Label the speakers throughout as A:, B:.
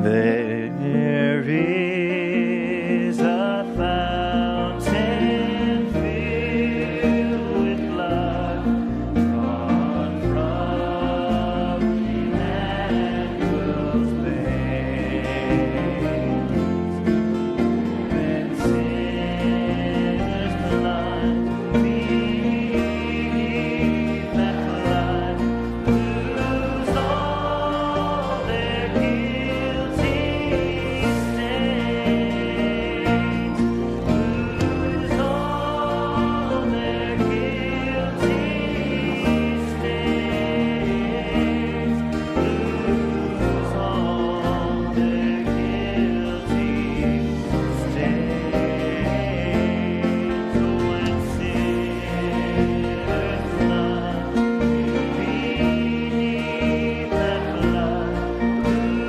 A: There is a fountain filled with blood drawn from Emmanuel's veins. When sinners blind beneath that flood lose all their guilty stains, lose all their guilty stains, lose all their guilty stains. Oh, when sinners blind beneath that blood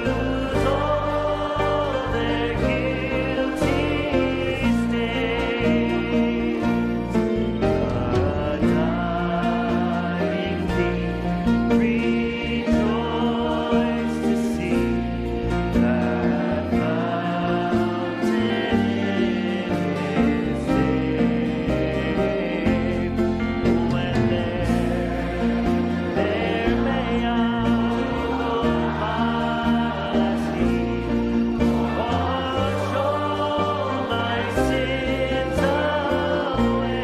A: lose all their guilty stains, the dying thief rejoiced to see that fountain in his name. When there lay out as he washed all my sins away,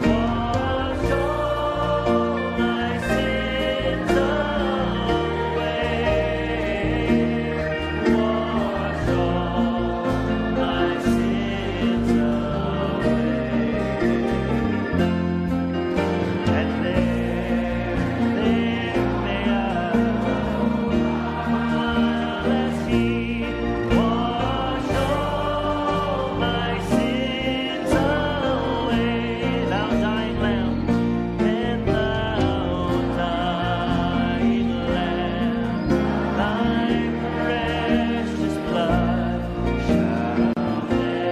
A: washed all my sins away, washed all my sins away. And there lay out as he washed all my sins away. Thou dying Lamb, and thou dying Lamb, thy precious blood shall never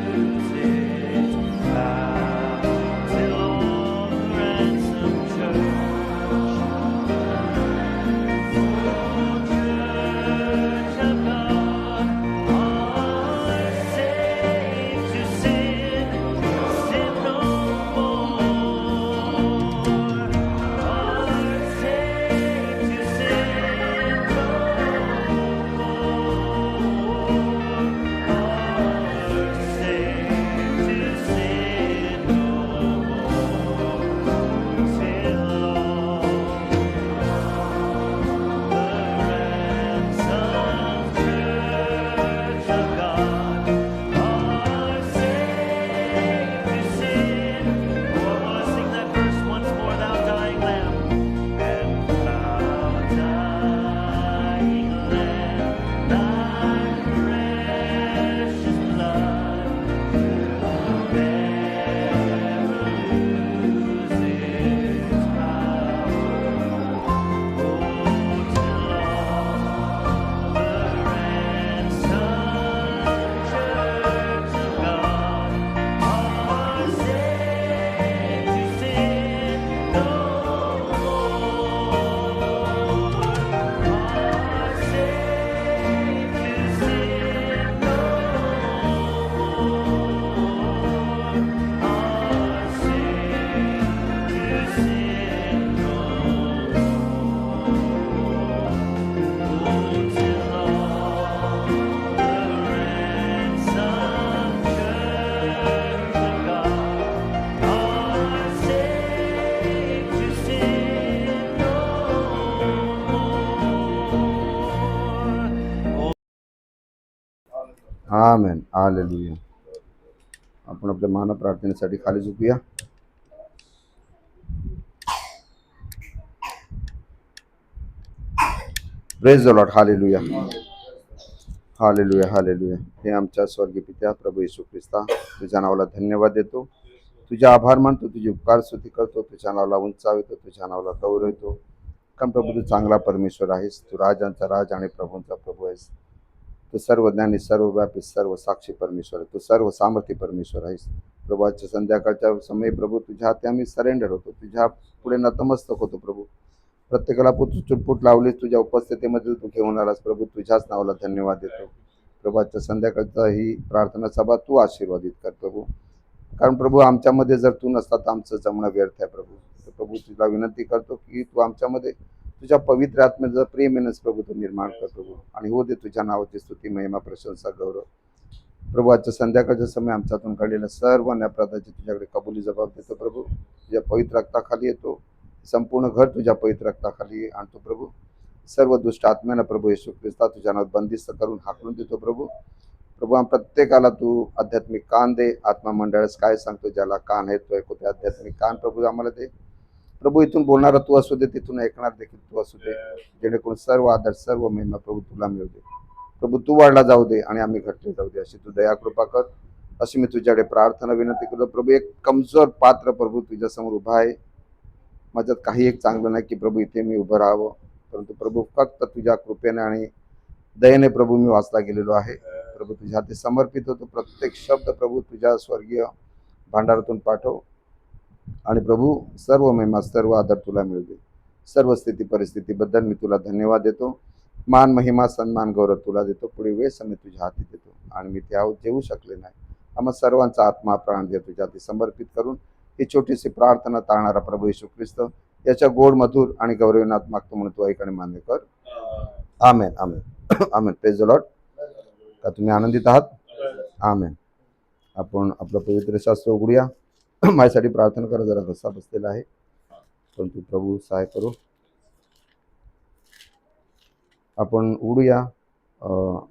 A: lose its power till all the ransomed church of God are saved to sin no more, are saved to sin no more, are saved to sin no more, till all the ransomed church of God are saved to sin. Oh, I want to sing that verse once more. Thou dying Lamb, and thou dying Lamb, thy precious blood will never lose its power. Oh, till all the ransomed church of God are saved to sin no more, are saved to sin no more, are saved to sin no more. Oh, till all the ransomed church of God are saved to sin no more.
B: Amen. Hallelujah. आपण आपल्या मान प्रार्थनेसाठी खाली झोपूया. Praise the lord. Hallelujah. Hallelujah. Hallelujah. हे आमच्या स्वर्गीय पित्या प्रभू येशू ख्रिस्ता, तुझ्या नावाला धन्यवाद देतो, तुझे आभार मानतो, तुझी उपकार स्तुती करतो, तुझ्या नावाला उंचावतो, तुझ्या नावाला गौरवतो. कारण प्रभू तू चांगला परमेश्वर आहेस, तू राजांचा राज आणि प्रभूंचा प्रभू आहेस. तू सर्वज्ञानी, सर्वव्यापी, सर्व साक्षी परमेश्वर आहे. तू सर्व सामर्थ्य परमेश्वर आहेस. प्रभू आजच्या संध्याकाळच्या समय प्रभू तुझ्या हाती आम्ही सरेंडर होतो, तुझ्या पुढे नतमस्तक होतो प्रभू. प्रत्येकाला चुटपुट लावलीस, तुझ्या उपस्थितीमध्ये तू घेऊन आलास प्रभू. तुझ्याच नावाला धन्यवाद देतो. प्रभू आजच्या संध्याकाळचा ही प्रार्थना सभा तू आशीर्वादित कर प्रभू. कारण प्रभू आमच्यामध्ये जर तू नसता तर आमचं जमणं व्यर्थ आहे प्रभू. तर प्रभू तुला विनंती करतो की तू आमच्यामध्ये तुझ्या पवित्र आत्म्याचं प्रेम येणंच प्रभू तू निर्माण कर प्रभू. आणि हो दे तुझ्या नावाची स्तुती, महिमा, प्रशंसा, गौरव. प्रभू आजच्या संध्याकाळच्या समय आमच्यातून काढलेल्या सर्व न्यायप्रदाची तुझ्याकडे कबुली जबाब देतो प्रभू. तुझ्या पवित्र रक्ताखाली येतो. संपूर्ण घर तुझ्या पवित्र रक्ताखाली आणतो प्रभू. सर्व दुष्ट आत्म्यानं प्रभू येशू ख्रिस्ता तुझ्या नावात बंदिस्त करून हाकलून देतो प्रभू. प्रभू प्रत्येकाला तू आध्यात्मिक कान दे. आत्मा मंडळास काय सांगतो, ज्याला कान आहे तो ऐकू दे. आध्यात्मिक कान प्रभू आम्हाला दे प्रभू. इथून बोलणारा तू असू दे, तिथून ऐकणार देखील तू असू दे. जेणेकरून सर्व आदर सर्व महिमा प्रभू तुला मिळू दे प्रभू. तू वाढला जाऊ दे आणि आम्ही घटले जाऊ दे, अशी तू दया कृपा कर. अशी मी तुझ्याकडे प्रार्थना विनंती करतो प्रभू. एक कमजोर पात्र प्रभू तुझ्यासमोर उभा आहे. माझ्यात काही एक चांगलं नाही की प्रभू इथे मी उभं राहावं, परंतु प्रभू फक्त तुझ्या कृपेने आणि दयेने प्रभू मी वाचला गेलेलो आहे प्रभू. तुझ्या हाती समर्पित होतो. प्रत्येक शब्द प्रभू तुझ्या स्वर्गीय भांडारातून पाठव. आणि प्रभू सर्व महिमा सर्व आदर तुला मिळू दे. सर्व स्थिती परिस्थितीबद्दल मी तुला धन्यवाद देतो. मान महिमा सन्मान गौरव तुला देतो. पुढे वेळ समय तुझ्या हाती देतो. आणि मी त्या जेवू शकले नाही, आम्हा सर्वांचा आत्मा प्राण दे तुझ्या हाती समर्पित करून ही छोटीशी प्रार्थना ताळणारा प्रभू येशू ख्रिस्त याच्या गोड मधुर आणि गौरवनात मागतो म्हणून तू ऐक आणि मान्य कर. Amen amen amen. Praise the lord. का तुम्ही आनंदित आहात? आमेन. आपण आपलं पवित्र शास्त्र उघडूया. माझ्यासाठी प्रार्थना करा. जरा घसा बसलेला आहे, परंतु प्रभू सहाय करू. आपण उघडूया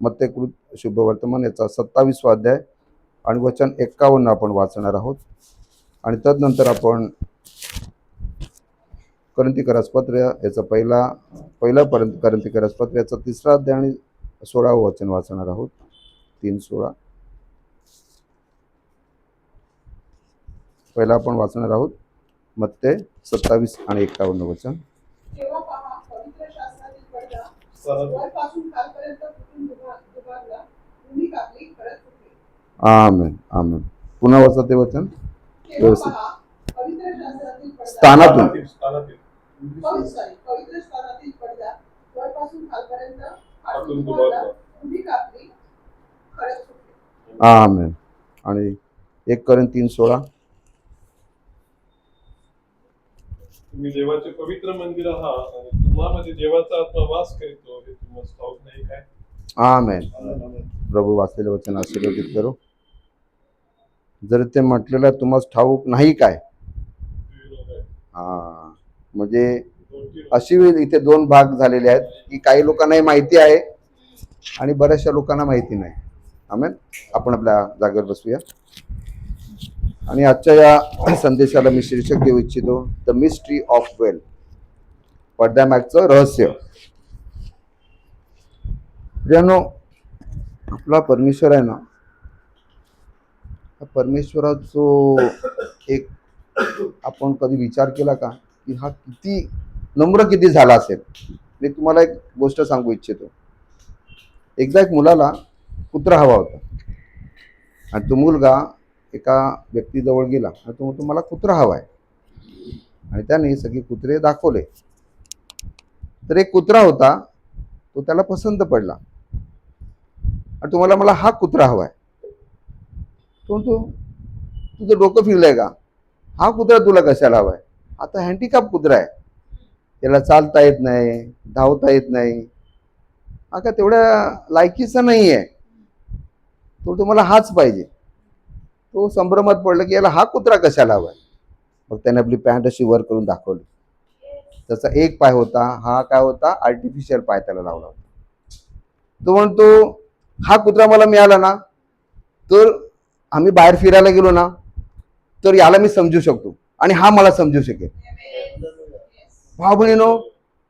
B: मत्तेकृत शुभवर्तमान याचा 27वा अध्याय आणि वचन 51 आपण वाचणार आहोत. आणि तदनंतर आपण करंथीकरास पत्र याचा पहिला करंथीकरास पत्र याचा 3रा अध्याय आणि 16वं वचन वाचणार आहोत. 3:16 पहिला आपण वाचणार आहोत. मत्ते 27 आणि 51 वचन.
C: तेव्हा पहा, पवित्र शास्त्रातील पडदा वरपासून खालपर्यंत तुटून दुभागला, भूमी कापली, खरंच होते.
B: आमेन आमेन. पुन्हा वाचा ते वचन
C: तेव्हा
B: व्यवस्थित.
C: पहा, पवित्र शास्त्रातील पडदा
B: स्थानातून
C: पवित्र स्थानातील पडदा वरपासून खालपर्यंत फाटून दुभागला, भूमी कापली, खरंच होते.
B: आमेन. आणि 1 Corinthians 3:16.
D: तुम्ही देवाचे पवित्र मंदिर आहात आणि तुम्हामध्ये देवाचा आत्मा वास करतो, हे तुम्हाला ठाऊक नाही काय?
B: आमेन. प्रभू वाचलेले वचन आशीर्वादित करो. जर ते म्हटलेलं तुम्हाला ठाऊक नाही काय, म्हणजे अशी इथे 2 भाग झालेले आहेत की काही लोकांनाही माहिती आहे आणि बऱ्याचशा लोकांना माहिती नाही. आमेन. आपण आपल्या जागेवर बसूया. आणि आजच्या या संदेशाला मी शीर्षक देऊ इच्छितो, द मिस्ट्री ऑफ वेल्थ. पडद्यामागचं रहस्य. प्रियानो, आपला परमेश्वर आहे ना, परमेश्वराचा एक आपण कधी विचार केला का की हा किती नम्र किती झाला असेल. मी तुम्हाला एक गोष्ट सांगू इच्छितो. एकदा एक मुलाला कुत्रा हवा होता आणि तो मुलगा एका व्यक्तीजवळ गेला आणि तो म्हणतो मला कुत्रा हवा आहे. आणि त्याने सगळे कुत्रे दाखवले. तर एक कुत्रा होता, तो त्याला पसंत पडला आणि तुम्हाला मला हा कुत्रा हवा आहे. तो म्हणतो तुझं डोकं फिरलंय का? हा कुत्रा तुला कशाला हवाय? आता हँडिकॅप कुत्रा आहे, त्याला चालता येत नाही, धावता येत नाही, हा का तेवढ्या लायकीचा नाही आहे. तो तुम्हाला हाच पाहिजे. तो संभ्रमात पडला की याला हा कुत्रा कशाला हवाय. मग त्याने आपली पॅन्ट अशी वर करून दाखवली. त्याचा एक पाय होता, हा काय होता, आर्टिफिशियल पाय त्याला लावला होता. तो म्हणतो हा कुत्रा मला मिळाला ना, तर आम्ही बाहेर फिरायला गेलो ना, तर याला मी समजू शकतो आणि हा मला समजू शकेल. भाऊ बहिणीनो,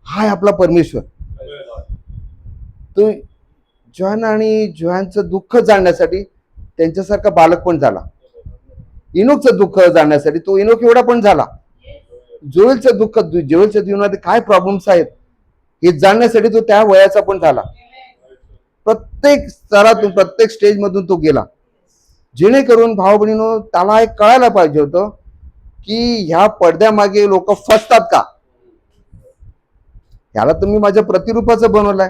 B: हा आहे आपला परमेश्वर. तो जॉन आणि जॉनचं दुःख जाणण्यासाठी त्यांच्यासारखा बालक पण झाला. इनोकचं दुःख जाणण्यासाठी तो इनोक एवढा पण झाला. जोएलचं दुःख, जोएलच्या जीवनात काय प्रॉब्लेम्स आहेत हे जाणण्यासाठी तो त्या वयाचा पण झाला. प्रत्येक स्तरातून प्रत्येक स्टेज मधून तो गेला, जेणेकरून भाऊ बहिणीनो त्याला एक कळायला पाहिजे होतं की ह्या पडद्यामागे लोक फसतात का. ह्याला तर मी माझ्या प्रतिरूपाचं बनवलाय,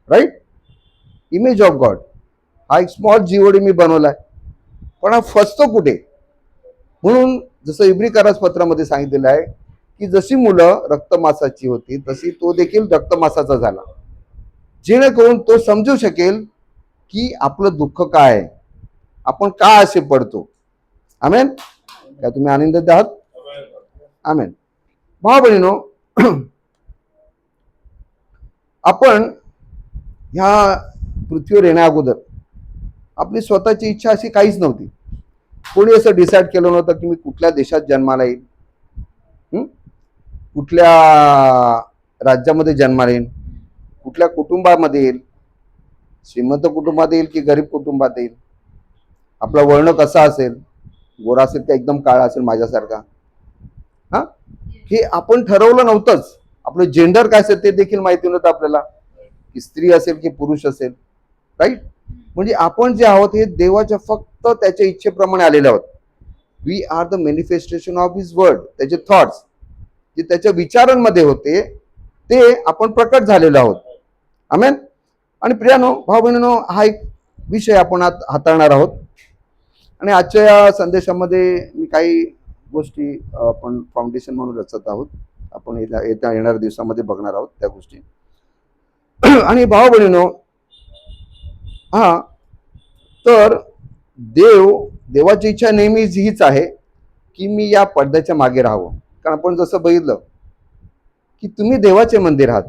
B: राईट? इमेज ऑफ गॉड हा एक स्मॉल जीओडी मी बनवलाय, पण हा फसतो कुठे? म्हणून जसं इब्री पत्रामध्ये सांगितलेलं आहे की जशी मुलं रक्तमासाची होती तशी तो देखील रक्तमासाचा झाला, जेणेकरून तो समजू शकेल की आपलं दुःख काय आहे, आपण का असे पडतो. आमेन. काय तुम्ही आनंदित आहात? आमेन. भाऊ बहिणीनो, आपण ह्या पृथ्वीवर येण्या अगोदर आपली स्वतःची इच्छा अशी काहीच नव्हती. कोणी असं डिसाईड केलं नव्हतं की मी कुठल्या देशात जन्माला येईल, कुठल्या राज्यामध्ये जन्माला येईल, कुठल्या कुटुंबामध्ये येईल, श्रीमंत कुटुंबात येईल की गरीब कुटुंबात येईल, आपला वर्ण कसा असेल, गोरा असेल का एकदम काळा असेल माझ्यासारखा, हा हे आपण ठरवलं नव्हतंच. आपलं जेंडर काय असेल ते देखील माहिती नव्हतं आपल्याला, की स्त्री असेल की पुरुष असेल, राईट? म्हणजे आपण जे आहोत हे देवाच्या फक्त त्याच्या इच्छेप्रमाणे आलेले आहोत. We are the manifestation of his word. त्याचे थॉट्स जे त्याच्या विचारांमध्ये होते ते आपण प्रकट झालेलो आहोत. आमेन. आणि प्रियानो, भाऊ बहिणीनो, हा एक विषय आपण हाताळणार आहोत. आणि आजच्या या संदेशामध्ये मी काही गोष्टी आपण फाउंडेशन म्हणून रचत आहोत. आपण येत्या येणाऱ्या दिवसामध्ये बघणार आहोत त्या गोष्टी. आणि भाऊ बहिणीनो, हा तर देवाची इच्छा नेहमीच हीच आहे की मी या पडद्याच्या मागे राहावं. कारण आपण जसं बघितलं की तुम्ही देवाचे मंदिर आहात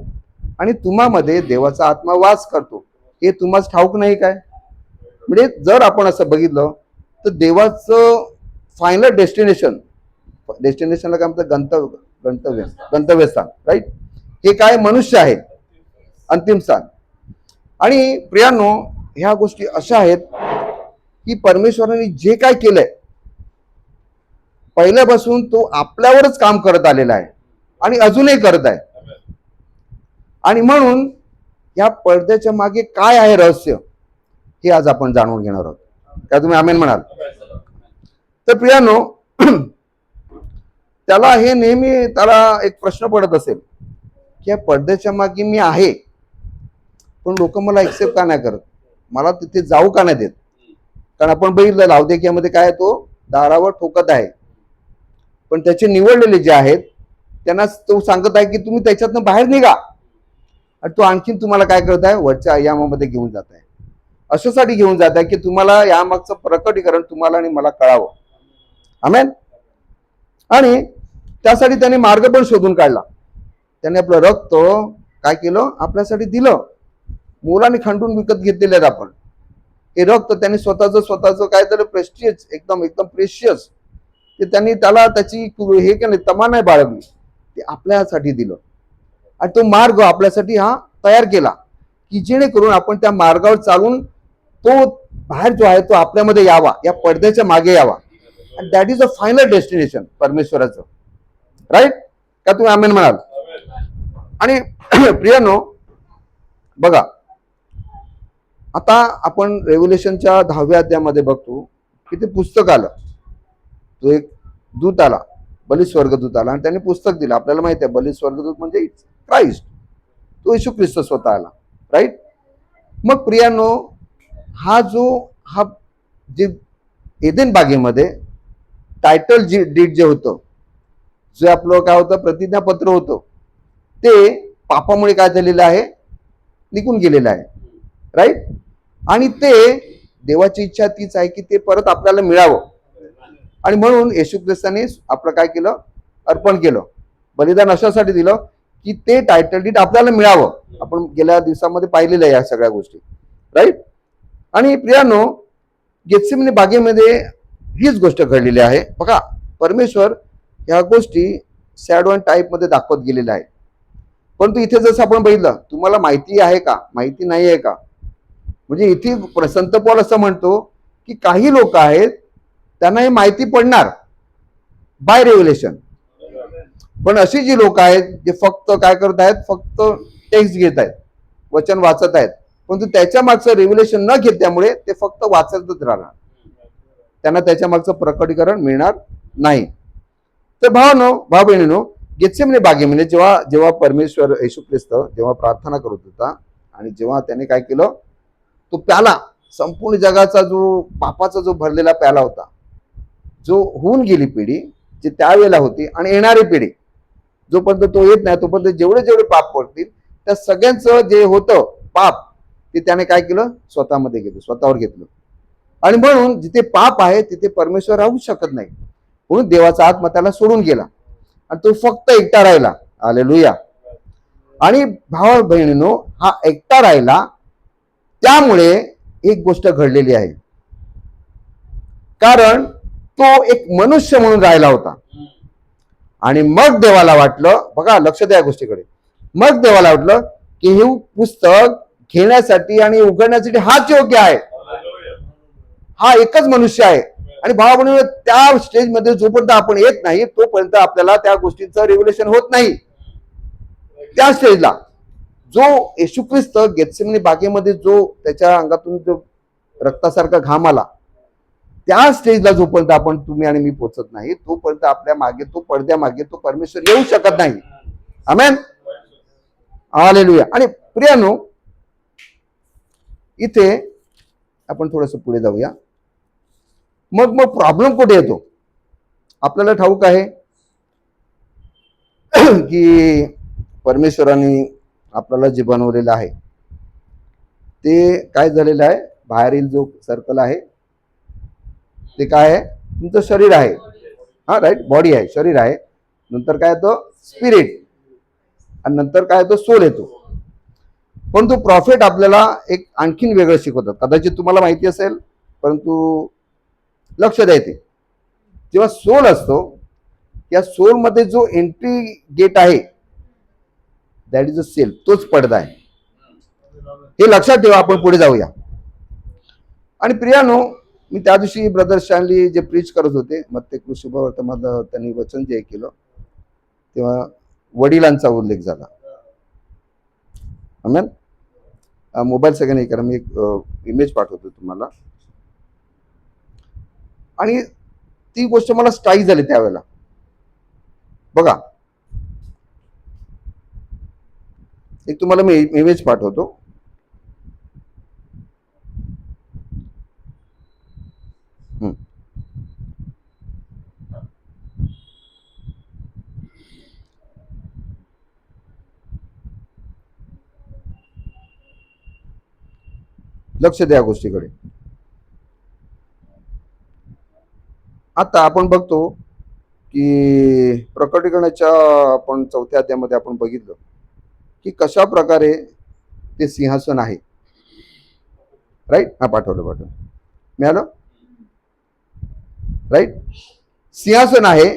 B: आणि तुम्हामध्ये देवाचा आत्मा वास करतो, हे तुम्हाला ठाऊक नाही काय? म्हणजे जर आपण असं बघितलं तर देवाचं फायनल डेस्टिनेशनला काय म्हणतात? गंतव्यस्थान, राईट? हे काय? मनुष्य आहे, अंतिम स्थान. आणि प्रियांनो, ह्या गोष्टी अशा आहेत की परमेश्वराने जे काय केलंय पहिल्यापासून तो आपल्यावरच काम करत आलेला आहे आणि अजूनही करत आहे. आणि म्हणून या पडद्याच्या मागे काय आहे रहस्य, हे आज आपण जाणून घेणार आहोत. काय तुम्ही आमेन म्हणाल? तर प्रियांनो, त्याला हे नेहमी एक प्रश्न पडत असेल की या पडद्याच्या मागे मी आहे, पण लोक मला एक्सेप्ट का नाही करत, मला तिथे जाऊ का नाही देत? कारण आपण बघितलं लावदेकियामध्ये काय, तो दारावर ठोकत आहे, पण त्याचे निवडलेले जे आहेत त्यांना तो सांगत आहे की तुम्ही त्याच्यातनं बाहेर निघा. आणि तो आणखीन तुम्हाला काय करत आहे? वरच्या आयामामध्ये घेऊन जात आहे. अशासाठी घेऊन जात आहे की तुम्हाला यामागचं प्रकटीकरण तुम्हाला आणि मला कळावं. आमेन. आणि त्यासाठी त्याने मार्ग पण शोधून काढला. त्याने आपलं रक्त काय केलं? आपल्यासाठी दिलं. मोलाने खंडून विकत घेतलेले आहेत आपण. हे रक्त त्यांनी स्वतःचं काय तर प्रेस्टियस, एकदम प्रेशियस, ते त्यांनी त्याची हे केलं, तमा नाही बाळगली, ते आपल्यासाठी दिलं. आणि तो मार्ग आपल्यासाठी हा तयार केला की जेणेकरून आपण त्या मार्गावर चालून तो बाहेर जो आहे तो आपल्यामध्ये यावा, या पडद्याच्या मागे यावा. आणि that is a final destination परमेश्वराचं, राईट? का तुम्ही आमेन म्हणाल? आणि प्रियानो, बघा, आता आपण रेव्होल्यूशनच्या 10व्या अध्यायामध्ये बघतो की ते पुस्तक आलं. तो एक दूत आला, बली स्वर्गदूत आला, आणि त्याने पुस्तक दिलं. आपल्याला माहिती आहे बली स्वर्गदूत म्हणजे क्राइस्ट, तो येशू ख्रिस्त स्वतः आला, राईट? मग प्रियानो, हा जे एदेन बागेमध्ये टायटल डीड जे होतं, जे आपलं काय होतं, प्रतिज्ञापत्र होतं, ते पापामुळे काय झालेलं आहे? निघून गेलेलं आहे, राईट? आणि ते देवाची इच्छा तीच आहे की ते परत आपल्याला मिळावं. आणि म्हणून येशू ख्रिस्ताने आपलं काय केलं? अर्पण केलं, बलिदान अशासाठी दिलं की ते टायटल डीड आपल्याला मिळावं. आपण गेल्या दिवसामध्ये पाहिलेलं आहे या सगळ्या गोष्टी, राईट? आणि प्रियानो, गेत्सेमनी बागेमध्ये हीच गोष्ट घडलेली आहे. बघा, परमेश्वर ह्या गोष्टी शॅडो अँड टाईप मध्ये दाखवत गेलेल्या आहे. परंतु इथे जसं आपण बघितलं, तुम्हाला माहिती आहे का? माहिती नाही आहे का? म्हणजे इथे संत पौल असं म्हणतो की काही लोक आहेत त्यांना हे माहिती पडणार बाय रेव्हलेशन, पण अशी जी लोक आहेत जे फक्त काय करत आहेत? फक्त टेक्स्ट घेत आहेत, वचन वाचत आहेत, परंतु त्याच्या मागचं रेव्हलेशन न घेतल्यामुळे ते फक्त वाचतच राहणार, त्यांना त्याच्या मागचं प्रकटीकरण मिळणार नाही. तर भाऊ बहिणीनो, गेत्सेमने बागेमध्ये जेव्हा जेव्हा परमेश्वर येशू ख्रिस्त जेव्हा प्रार्थना करत होता आणि जेव्हा त्याने काय केलं, तो प्याला, संपूर्ण जगाचा जो पापाचा जो भरलेला प्याला होता, जो होऊन गेली पिढी जी त्यावेळेला होती आणि येणारी पिढी जोपर्यंत तो येत नाही तोपर्यंत जेवढे जेवढे पाप पडतील त्या सगळ्यांचं जे होतं पाप ते त्याने काय केलं, स्वतःमध्ये घेतलं, स्वतःवर घेतलं. आणि म्हणून जिथे पाप आहे तिथे परमेश्वर राहू शकत नाही, म्हणून देवाचा आत्मा त्याला सोडून गेला आणि तो फक्त एकटा राहिला. हालेलुया. आणि भावा बहिणीनो, हा एकटा राहिला त्यामुळे एक गोष्ट घडलेली आहे, कारण तो एक मनुष्य म्हणून राहिला होता. आणि मग देवाला वाटलं, बघा लक्ष द्या या गोष्टीकडे, मग देवाला वाटलं की हे पुस्तक घेण्यासाठी आणि उघडण्यासाठी हाच योग्य आहे, हा एकच मनुष्य आहे. आणि भावा बहिणीनो, त्या स्टेजमध्ये जोपर्यंत आपण येत नाही तोपर्यंत आपल्याला त्या गोष्टींचं रिव्हलेशन होत नाही. त्या स्टेजला जो येशू ख्रिस्त गेत्सेमनी बागेमध्ये जो त्याच्या अंगातून जो रक्तासारखा घाम आला, त्या स्टेजला जोपर्यंत आपण तुम्ही आणि मी पोहोचत नाही तोपर्यंत आपल्या मागे, तो पडद्या मागे तो परमेश्वर येऊ शकत नाही. आमेन. हालेलुया. आणि प्रियानो, इथे आपण थोडस पुढे जाऊया. मग प्रॉब्लेम कुठे येतो? आपल्याला ठाऊक आहे की परमेश्वराने आपल्याला जे बनवलेलं आहे ते काय झालेलं आहे, बाहेरील जो सर्कल आहे ते काय आहे, तुमचं शरीर आहे. हा राईट, बॉडी आहे, शरीर आहे. नंतर काय येतं, स्पिरिट, आणि नंतर काय येतो, सोल येतो. पण तो प्रॉफिट आपल्याला एक आणखीन वेगळं शिकवतात. कदाचित तुम्हाला माहिती असेल, परंतु लक्ष द्यायचे, जेव्हा सोल असतो या सोलमध्ये जो एंट्री गेट आहे दॅट इज अ सेल, तोच पडदा आहे. हे लक्षात ठेवा. आपण पुढे जाऊया. आणि प्रियानो, मी त्या दिवशी ब्रदर स्टॅनली जे प्रीच करत होते, मग ते शुभवर्तमान त्यांनी वचन जे केलं तेव्हा वडिलांचा उल्लेख झाला. आमेन. मोबाईल सगळ्यांनी करा, मी एक इमेज पाठवतो तुम्हाला. आणि ती गोष्ट मला स्ट्राईक झाली त्यावेळेला. बघा, एक तुम्हाला मी इमेज पाठवतो. लक्ष द्या गोष्टीकडे. आता आपण बघतो की प्रकटीकरणाच्या आपण 4थ्या अध्यायामध्ये आपण बघितलं की कशा प्रकारे ते सिंहासन आहे. राईट. हा पाठवलं मिळालं. राईट. सिंहासन आहे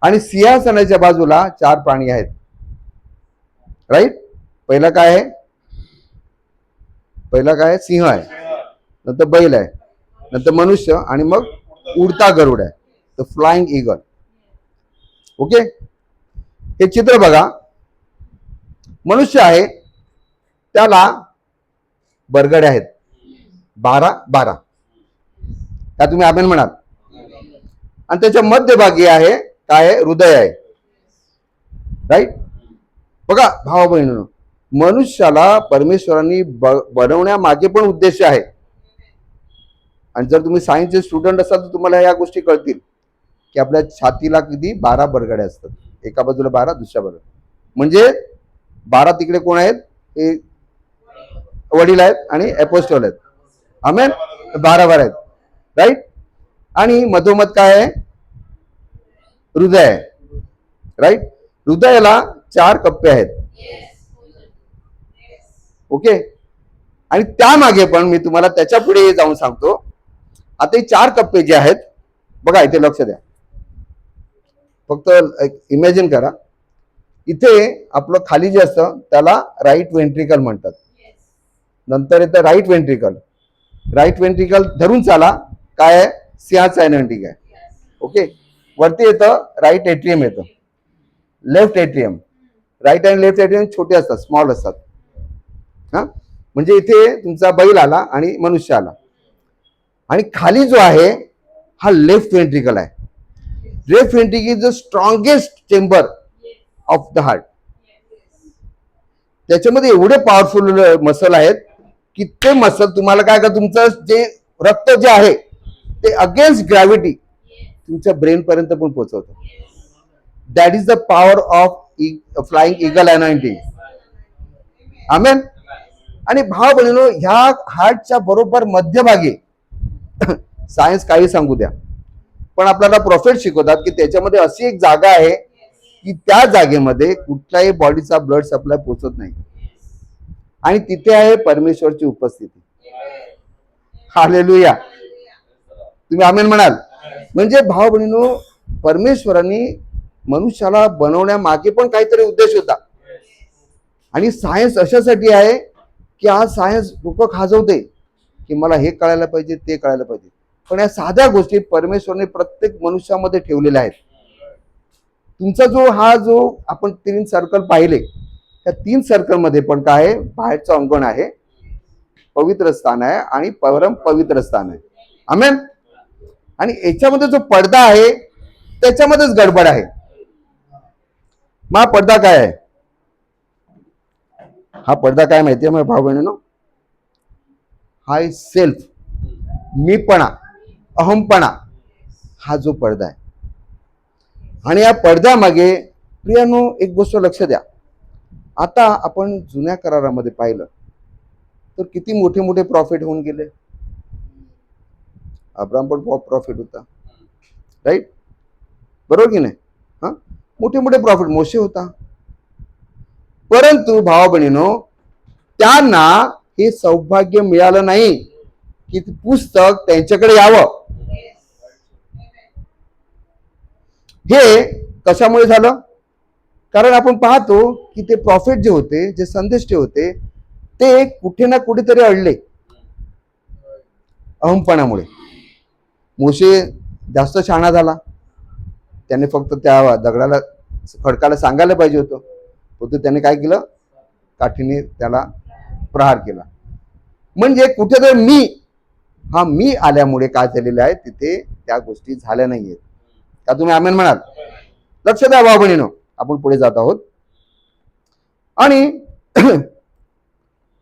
B: आणि सिंहासनाच्या बाजूला 4 प्राणी आहेत. राईट. पहिला काय आहे, सिंह आहे, नंतर बैल आहे, नंतर मनुष्य, आणि मग उडता गरुड आहे, द फ्लाइंग ईगल. ओके. हे चित्र बघा. मनुष्य आहे, त्याला बरगडे आहेत 12. त्या तुम्ही आमेन म्हणाल. आणि त्याच्या मध्यभागी आहे काय आहे, हृदय आहे. राईट. बघा भावा बहिणींनो, मनुष्याला परमेश्वरांनी बनवण्यामागे पण उद्देश आहे. आणि जर तुम्ही सायन्सचे स्टुडंट असाल तर तुम्हाला या गोष्टी कळतील की आपल्या छातीला किती 12 बरगड्या असतात. एका बाजूला 12, दुसऱ्या बाजूला, म्हणजे 12 तिकडे कोण आहेत, हे वडील आहेत आणि अपोस्टल आहेत. आमेन. 12 आहेत. राईट. आणि मधोमध काय आहे, हृदय आहे. राईट. हृदयाला 4 कप्पे आहेत. ओके. आणि त्यामागे पण मी तुम्हाला त्याच्या पुढे जाऊन सांगतो. आता हे 4 कप्पे जे आहेत बघा, इथे लक्ष द्या, फक्त इमॅजिन करा. इथे आपलं खाली जे असतं त्याला राईट वेंट्रिकल म्हणतात. नंतर येतं राईट वेंट्रिकल. राईट वेंट्रिकल धरून चाला, काय आहे, सिंहाचा एनएनटी आहे. ओके. वरती येतं राईट एट्रियम, येतं लेफ्ट एट्रियम. राईट आणि लेफ्ट एट्रियम छोटे असतात, स्मॉल असतात. हा, म्हणजे इथे तुमचा बैल आला आणि मनुष्य आला. आणि खाली जो आहे हा लेफ्ट वेंट्रिकल आहे. Left ventricle is the strongest chamber of the heart. त्याच्यामध्ये एवढे पॉवरफुल मसल आहेत की ते मसल तुम्हाला काय का तुमचं जे रक्त जे आहे ते अगेन्स्ट ग्रॅव्हिटी तुमच्या ब्रेन पर्यंत पण पोहोचवतं. That is the power of flying eagle anointing. Amen. आणि भाव बहिणीनो, ह्या हार्टच्या बरोबर मध्यभागी सायन्स काही सांगू द्या, पण आपल्याला प्रॉफिट शिकवतात की त्याच्यामध्ये अशी एक जागा आहे की त्या जागेमध्ये कुठल्याही बॉडीचा ब्लड सप्लाय पोहोचत नाही आणि तिथे आहे परमेश्वरची उपस्थिती. हालेलुया. तुम्ही आमेन म्हणाल. म्हणजे भाव बहिणीनो, परमेश्वरांनी मनुष्याला बनवण्यामागे पण काहीतरी उद्देश होता. आणि सायन्स अशासाठी आहे की आज सायन्स डोकं खाजवते की मला हे कळायला पाहिजे, ते कळायला पाहिजे, पण या साध्या गोष्टी परमेश्वरने प्रत्येक मनुष्यामध्ये ठेवलेल्या आहेत. तुमचा जो आपण 3 सर्कल पाहिले, त्या 3 सर्कल मध्ये पण काय आहे, बाहेरचं अंगण आहे, पवित्र स्थान आहे आणि परम पवित्र स्थान आहे. आमेन. आणि याच्यामध्ये जो पडदा आहे त्याच्यामध्येच गडबड आहे. मग पडदा काय आहे? हा पडदा काय माहितीये मग भाऊ बहिणीनो? हा सेल्फ, मीपणा, अहमपणा, हा जो पडदा आहे. आणि या पडद्यामागे प्रियानो एक गोष्ट लक्ष द्या. आता आपण जुन्या करारामध्ये पाहिलं तर किती मोठे मोठे प्रॉफिट होऊन गेले. अब्राम पण प्रॉफिट होता, राईट? बरोबर की नाही? हा, मोठे मोठे प्रॉफिट. मोशे होता. परंतु भावा बहिणीनो, त्यांना हे सौभाग्य मिळालं नाही की पुस्तक त्यांच्याकडे यावं. हे कशामुळे झालं? कारण आपण पाहतो की ते प्रॉफिट जे होते, जे संदेश होते, ते कुठे ना कुठेतरी अडले अहमपणामुळे. मोशे जास्त शहाणा झाला. त्याने फक्त त्या दगडाला, खडकाला सांगायला पाहिजे होतं, पण त्याने काय केलं? काठीने त्याला प्रहार केला. म्हणजे कुठेतरी मी आल्यामुळे काय झालेलं आहे, तिथे त्या गोष्टी झाल्या नाहीयेत. का तुम्ही आमेन म्हणाल? लक्ष द्या भाऊ बहिणीनो, आपण पुढे जात आहोत. आणि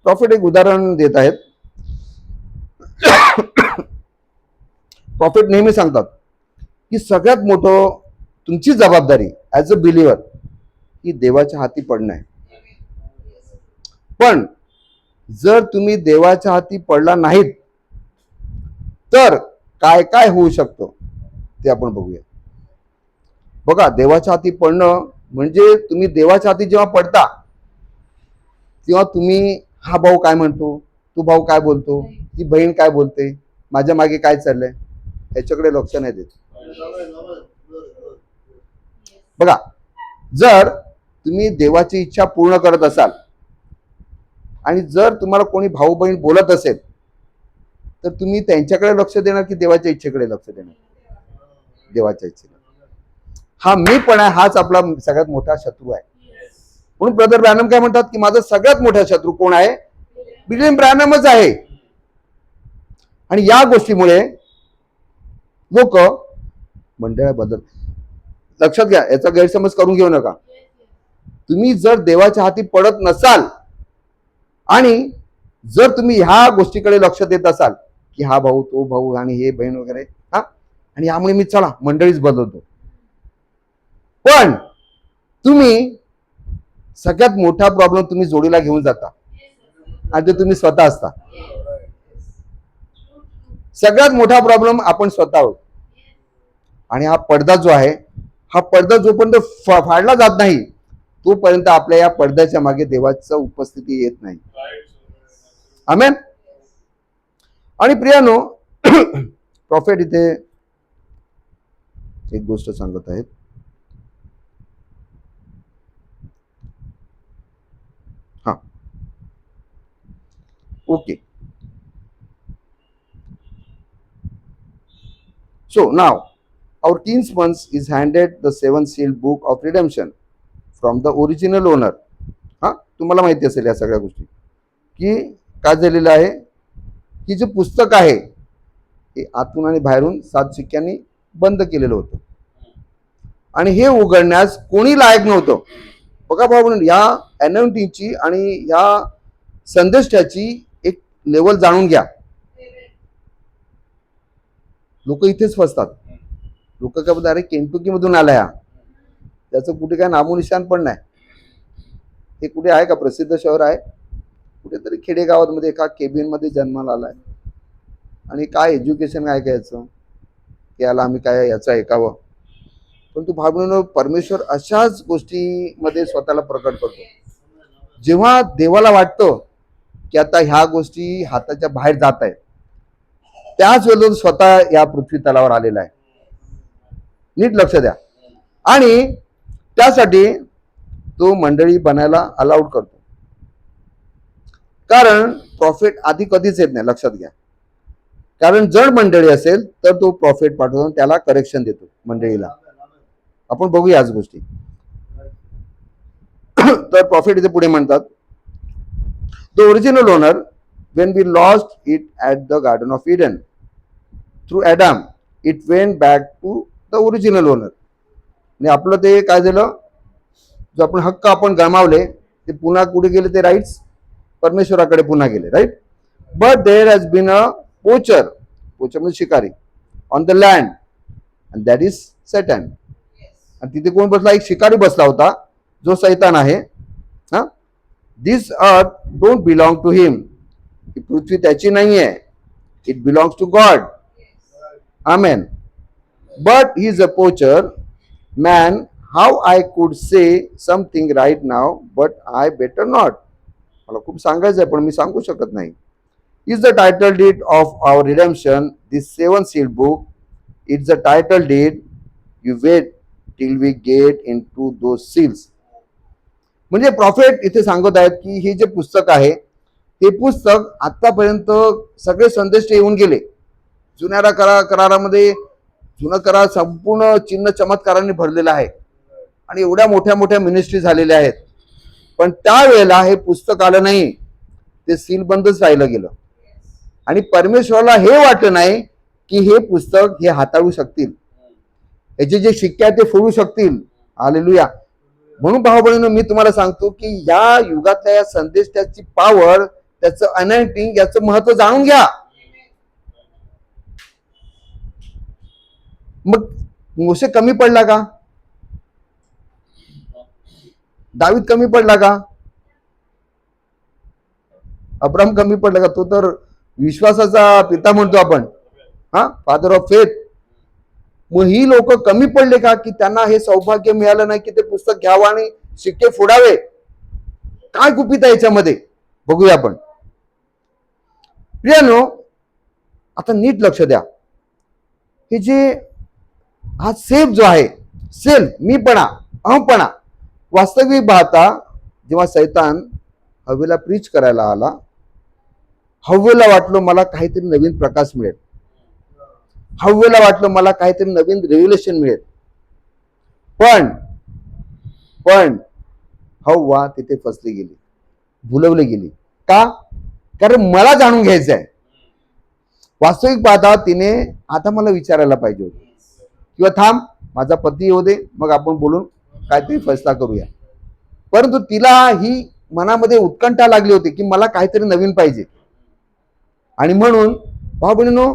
B: प्रॉफिट एक उदाहरण देत आहेत. प्रॉफिट नेहमी सांगतात की सगळ्यात मोठं तुमची जबाबदारी ऍज अ बिलिव्हर ही देवाच्या हाती पडणं आहे. पण जर तुम्ही देवाच्या हाती पडला नाहीत तर काय काय होऊ शकतं ते आपण बघूया. बघा, देवाच्या हाती पडणं म्हणजे तुम्ही देवाच्या हाती जेव्हा पडता तेव्हा तुम्ही हा भाऊ काय म्हणतो, तू भाऊ काय बोलतो, ती बहीण काय बोलते, माझ्या मागे काय चाललंय, ह्याच्याकडे लक्ष नाही देत. बघा, जर तुम्ही देवाची इच्छा पूर्ण करत असाल आणि जर तुम्हाला कोणी भाऊ बहीण बोलत असेल तर तुम्ही त्यांच्याकडे लक्ष देणार की देवाच्या इच्छेकडे लक्ष देणार? देवाच्या इच्छेला. हा मीपणा, हाच आपला सगळ्यात मोठा शत्रू आहे. म्हणून ब्रदर ब्रॅनम काय म्हणतात की माझा सगळ्यात मोठा शत्रू कोण आहे? विलियम ब्रॅनमच आहे. आणि या गोष्टीमुळे लोक मंडळाबद्दल, लक्षात घ्या, याचा गैरसमज करून घेऊ नका. तुम्ही जर देवाच्या हाती पडत नसाल आणि जर तुम्ही ह्या गोष्टीकडे लक्ष देत असाल की हा भाऊ, तो भाऊ आणि हे बहीण वगैरे, हा, आणि यामुळे मी चला मंडळीच बदलतो, पण तुम्ही सगळ्यात मोठा प्रॉब्लेम तुम्ही जोडीला घेऊन जाता आणि ते तुम्ही स्वतः असता. सगळ्यात मोठा प्रॉब्लेम आपण स्वतः आहोत. आणि हा पडदा जो आहे, हा पडदा जोपर्यंत फाडला जात नाही तोपर्यंत आपल्या या पडद्याच्या मागे देवाची उपस्थिती येत नाही. आमेन. आणि प्रियानो, प्रॉफिट इथे एक गोष्ट सांगत आहेत. हा, okay. So now our kinsman is handed the 7th sealed book of redemption from the original owner. हा, तुम्हाला माहिती असेल या सगळ्या गोष्टी की काय झालेलं आहे की जे पुस्तक आहे ते आतून आणि बाहेरून 7 शिक्क्यांनी बंद केलेलं होतं आणि हे उघडण्यास कोणी लायक नव्हतं. बघा भाऊ, या अनॉइंटिंगची आणि या संदेशाची एक लेवल जाणून घ्या. लोक इथेच फसतात. लोक काय बोलतात, अरे केंटुकी मधून आलाय हा, त्याचं कुठे काय नामोनिशान पण नाही. हे कुठे आहे का प्रसिद्ध शहर आहे? कुठेतरी खेडेगावात मध्ये एका केबिन मध्ये जन्माला आलाय. आणि काय एज्युकेशन काय काय याचं, याला आम्ही काय याचं ऐकावं. पण तू भावनेनं परमेश्वर अशाच गोष्टीमध्ये स्वतःला प्रकट करतो. जेव्हा देवाला वाटतं की आता ह्या गोष्टी हाताच्या बाहेर जात आहेत, त्याच वेळेला स्वतः या पृथ्वी तलावर आलेला आहे. नीट लक्ष द्या. आणि त्यासाठी तो मंडळी बनायला अलाउड करतो. कारण प्रॉफिट आधी कधीच येत नाही, लक्षात घ्या. कारण जर मंडळी असेल तर तो प्रॉफिट पाठवून त्याला करेक्शन देतो मंडळीला. आपण बघूया आज गोष्टी. तर प्रॉफिट इथे पुढे म्हणतात, the original owner when we lost it at the Garden of Eden through Adam, it went back to the original owner. आणि आपलं ते काय झालं, जो आपण हक्क आपण गमावले ते पुन्हा कुठे गेले, ते राईट्स परमेश्वराकडे पुन्हा गेले, right. But there has been a poacher, poacher म्हणजे शिकारी, on the land, and that is Satan. आणि तिथे कोण बसला? एक शिकारी बसला होता, जो सैतान आहे. हा, this earth don't belong to him. ही पृथ्वी त्याची नाही आहे, it belongs to God. Amen. But he is a poacher man, how I could say something right now, but I better not. मला खूप सांगायचं आहे पण मी सांगू शकत नाही. Is the title deed of our redemption this 7 sealed book. It's the title deed. You wait till we get in to those seals. म्हणजे प्रॉफिट इथे सांगत आहेत की हे जे पुस्तक आहे ते पुस्तक आतापर्यंत सगळे संदेश येऊन गेले. जुन्या करारामध्ये जुना करार संपूर्ण चिन्ह चमत्कारांनी भरलेला आहे आणि एवढ्या मोठ्या मोठ्या मिनिस्ट्री झालेल्या आहेत. पण त्यावेळेला हे पुस्तक आलं नाही, ते सीलबंदच राहिलं गेलं. आणि परमेश्वराला हे वाटलं नाही की हे पुस्तक हे हाताळू शकतील, याचे जे शिक्के आहेत ते फोडू शकतील. हालेलुया. म्हणून भाऊ बहिणींनो, मी तुम्हाला सांगतो की या युगातल्या या संदेश, त्याची पॉवर, त्याचं अनॉइंटिंग, याचं महत्व जाणून घ्या. मग मोशे कमी पडला का? दावीद कमी पडला का? अब्राहम कमी पडला का? तो तर विश्वासाचा पिता म्हणतो आपण, हा, फादर ऑफ फेथ. मग ही लोक कमी पडले का की त्यांना हे सौभाग्य मिळालं नाही की ते पुस्तक घ्यावं आणि शिक्के फोडावे? काय गुपित आहे याच्यामध्ये, बघूया आपण. प्रियानो, आता नीट लक्ष द्या. हे जे हा सेफ जो आहे, सेल्फ, मीपणा, अहमपणा, वास्तविक पाहता जेव्हा सैतान हवेला प्रीच करायला आला, हव्वेला वाटलं मला काहीतरी नवीन प्रकाश मिळेल, हव्वेला वाटलं मला काहीतरी नवीन रेव्हलेशन मिळेल. पण हव्वा तिथे फसली गेली, भुलवली गेली. का? कारण मला जाणून घ्यायचं आहे. वास्तविक पाहता तिने आता मला विचारायला पाहिजे होतं, किंवा थांब माझा पती येऊ दे मग आपण बोलून काहीतरी फैसला करूया. परंतु तिला ही मनामध्ये उत्कंठा लागली होती की मला काहीतरी नवीन पाहिजे. आणि म्हणून भाऊ बहिणींनो,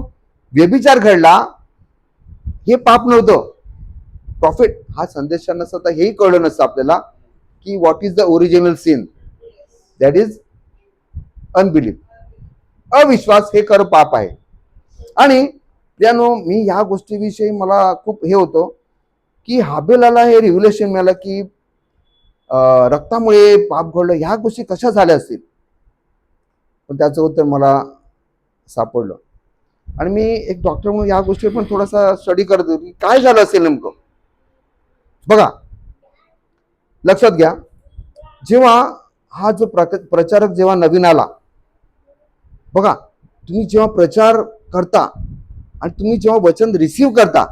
B: व्यभिचार घडला हे पाप नव्हतं. प्रॉफिट हा संदेश नसता तर हेही कळलं नसतं आपल्याला की what is the original sin, that is unbelief. अविश्वास हे खरं पाप आहे. आणि त्यानो मी ह्या गोष्टीविषयी मला खूप हे होतं की हाबेलाला हे रिव्हलेशन मिळालं की रक्तामुळे पाप घडलं, ह्या गोष्टी कशा झाल्या असतील. पण त्याचं उत्तर मला सापडलं. आणि मी एक डॉक्टर म्हणून या गोष्टीवर पण थोडासा स्टडी करत होतो की काय झालं असेल नेमकं. बघा, लक्षात घ्या, जेव्हा हा जो प्रचारक जेव्हा नवीन आला, बघा, तुम्ही जेव्हा प्रचार करता आणि तुम्ही जेव्हा वचन रिसीव करता,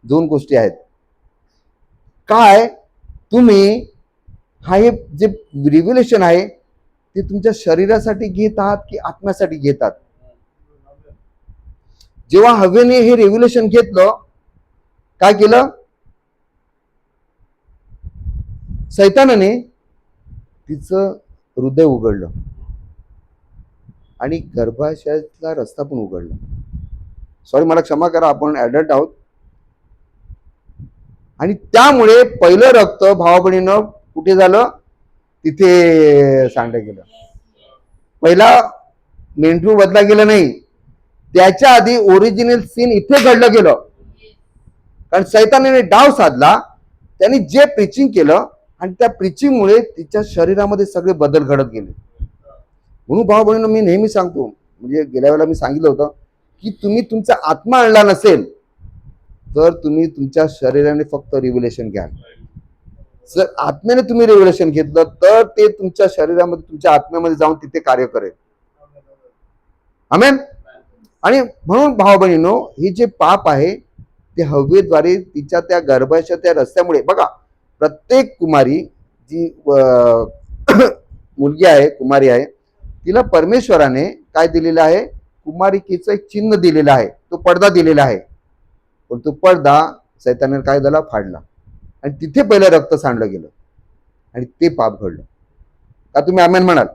B: दोन गोष्टी आहेत. काय तुम्ही हा हे जे रिव्हिलेशन आहे ते तुमच्या शरीरासाठी घेत आहात की आत्म्यासाठी घेतात? जेव्हा हवेने हे रिव्हिलेशन घेतलं, काय केलं? सैतानाने तिचं हृदय उघडलं आणि गर्भाशयातला रस्ता पण उघडला. सॉरी, मला क्षमा करा, आपण ऍडल्ट आहोत. आणि त्यामुळे पहिलं रक्त भावा-बहिणीनं कुठे झालं? तिथे सांडलं गेलं. पहिला मेंढरू बदला गेला नाही, त्याच्या आधी ओरिजिनल सीन इथे घडलं गेलं. कारण सैतानाने डाव साधला, त्यांनी जे प्रीचिंग केलं आणि त्या प्रीचिंगमुळे तिच्या शरीरामध्ये सगळे बदल घडत गेले. म्हणून भाऊ बहिणींनो, मी नेहमी सांगतो, म्हणजे गेल्या वेळेला मी सांगितलं होतं की तुम्ही तुमचा आत्मा आणला नसेल तर तुम्ही तुमच्या शरीराने फक्त रिव्हिलेशन घ्या. जर आत्म्याने तुम्ही रिव्हिलेशन घेतलं तर ते तुमच्या शरीरामध्ये, तुमच्या आत्म्यामध्ये जाऊन तिथे कार्य करेल. आमेन. आणि म्हणून भाऊ बहिणींनो, हे जे पाप आहे ते हवेद्वारे तिच्या त्या गर्भाच्या त्या रस्त्यामुळे, बघा, प्रत्येक कुमारी जी मुलगी आहे, कुमारी आहे, तिला परमेश्वराने काय दिलेलं आहे? कुमारिकेचं एक चिन्ह दिलेलं आहे, तो पडदा दिलेला आहे. पण तो पडदा सैतानाने काय झाला? फाडला. आणि तिथे पहिलं रक्त सांडलं गेलं आणि ते पाप घडलं. का तुम्ही आमेन म्हणाल?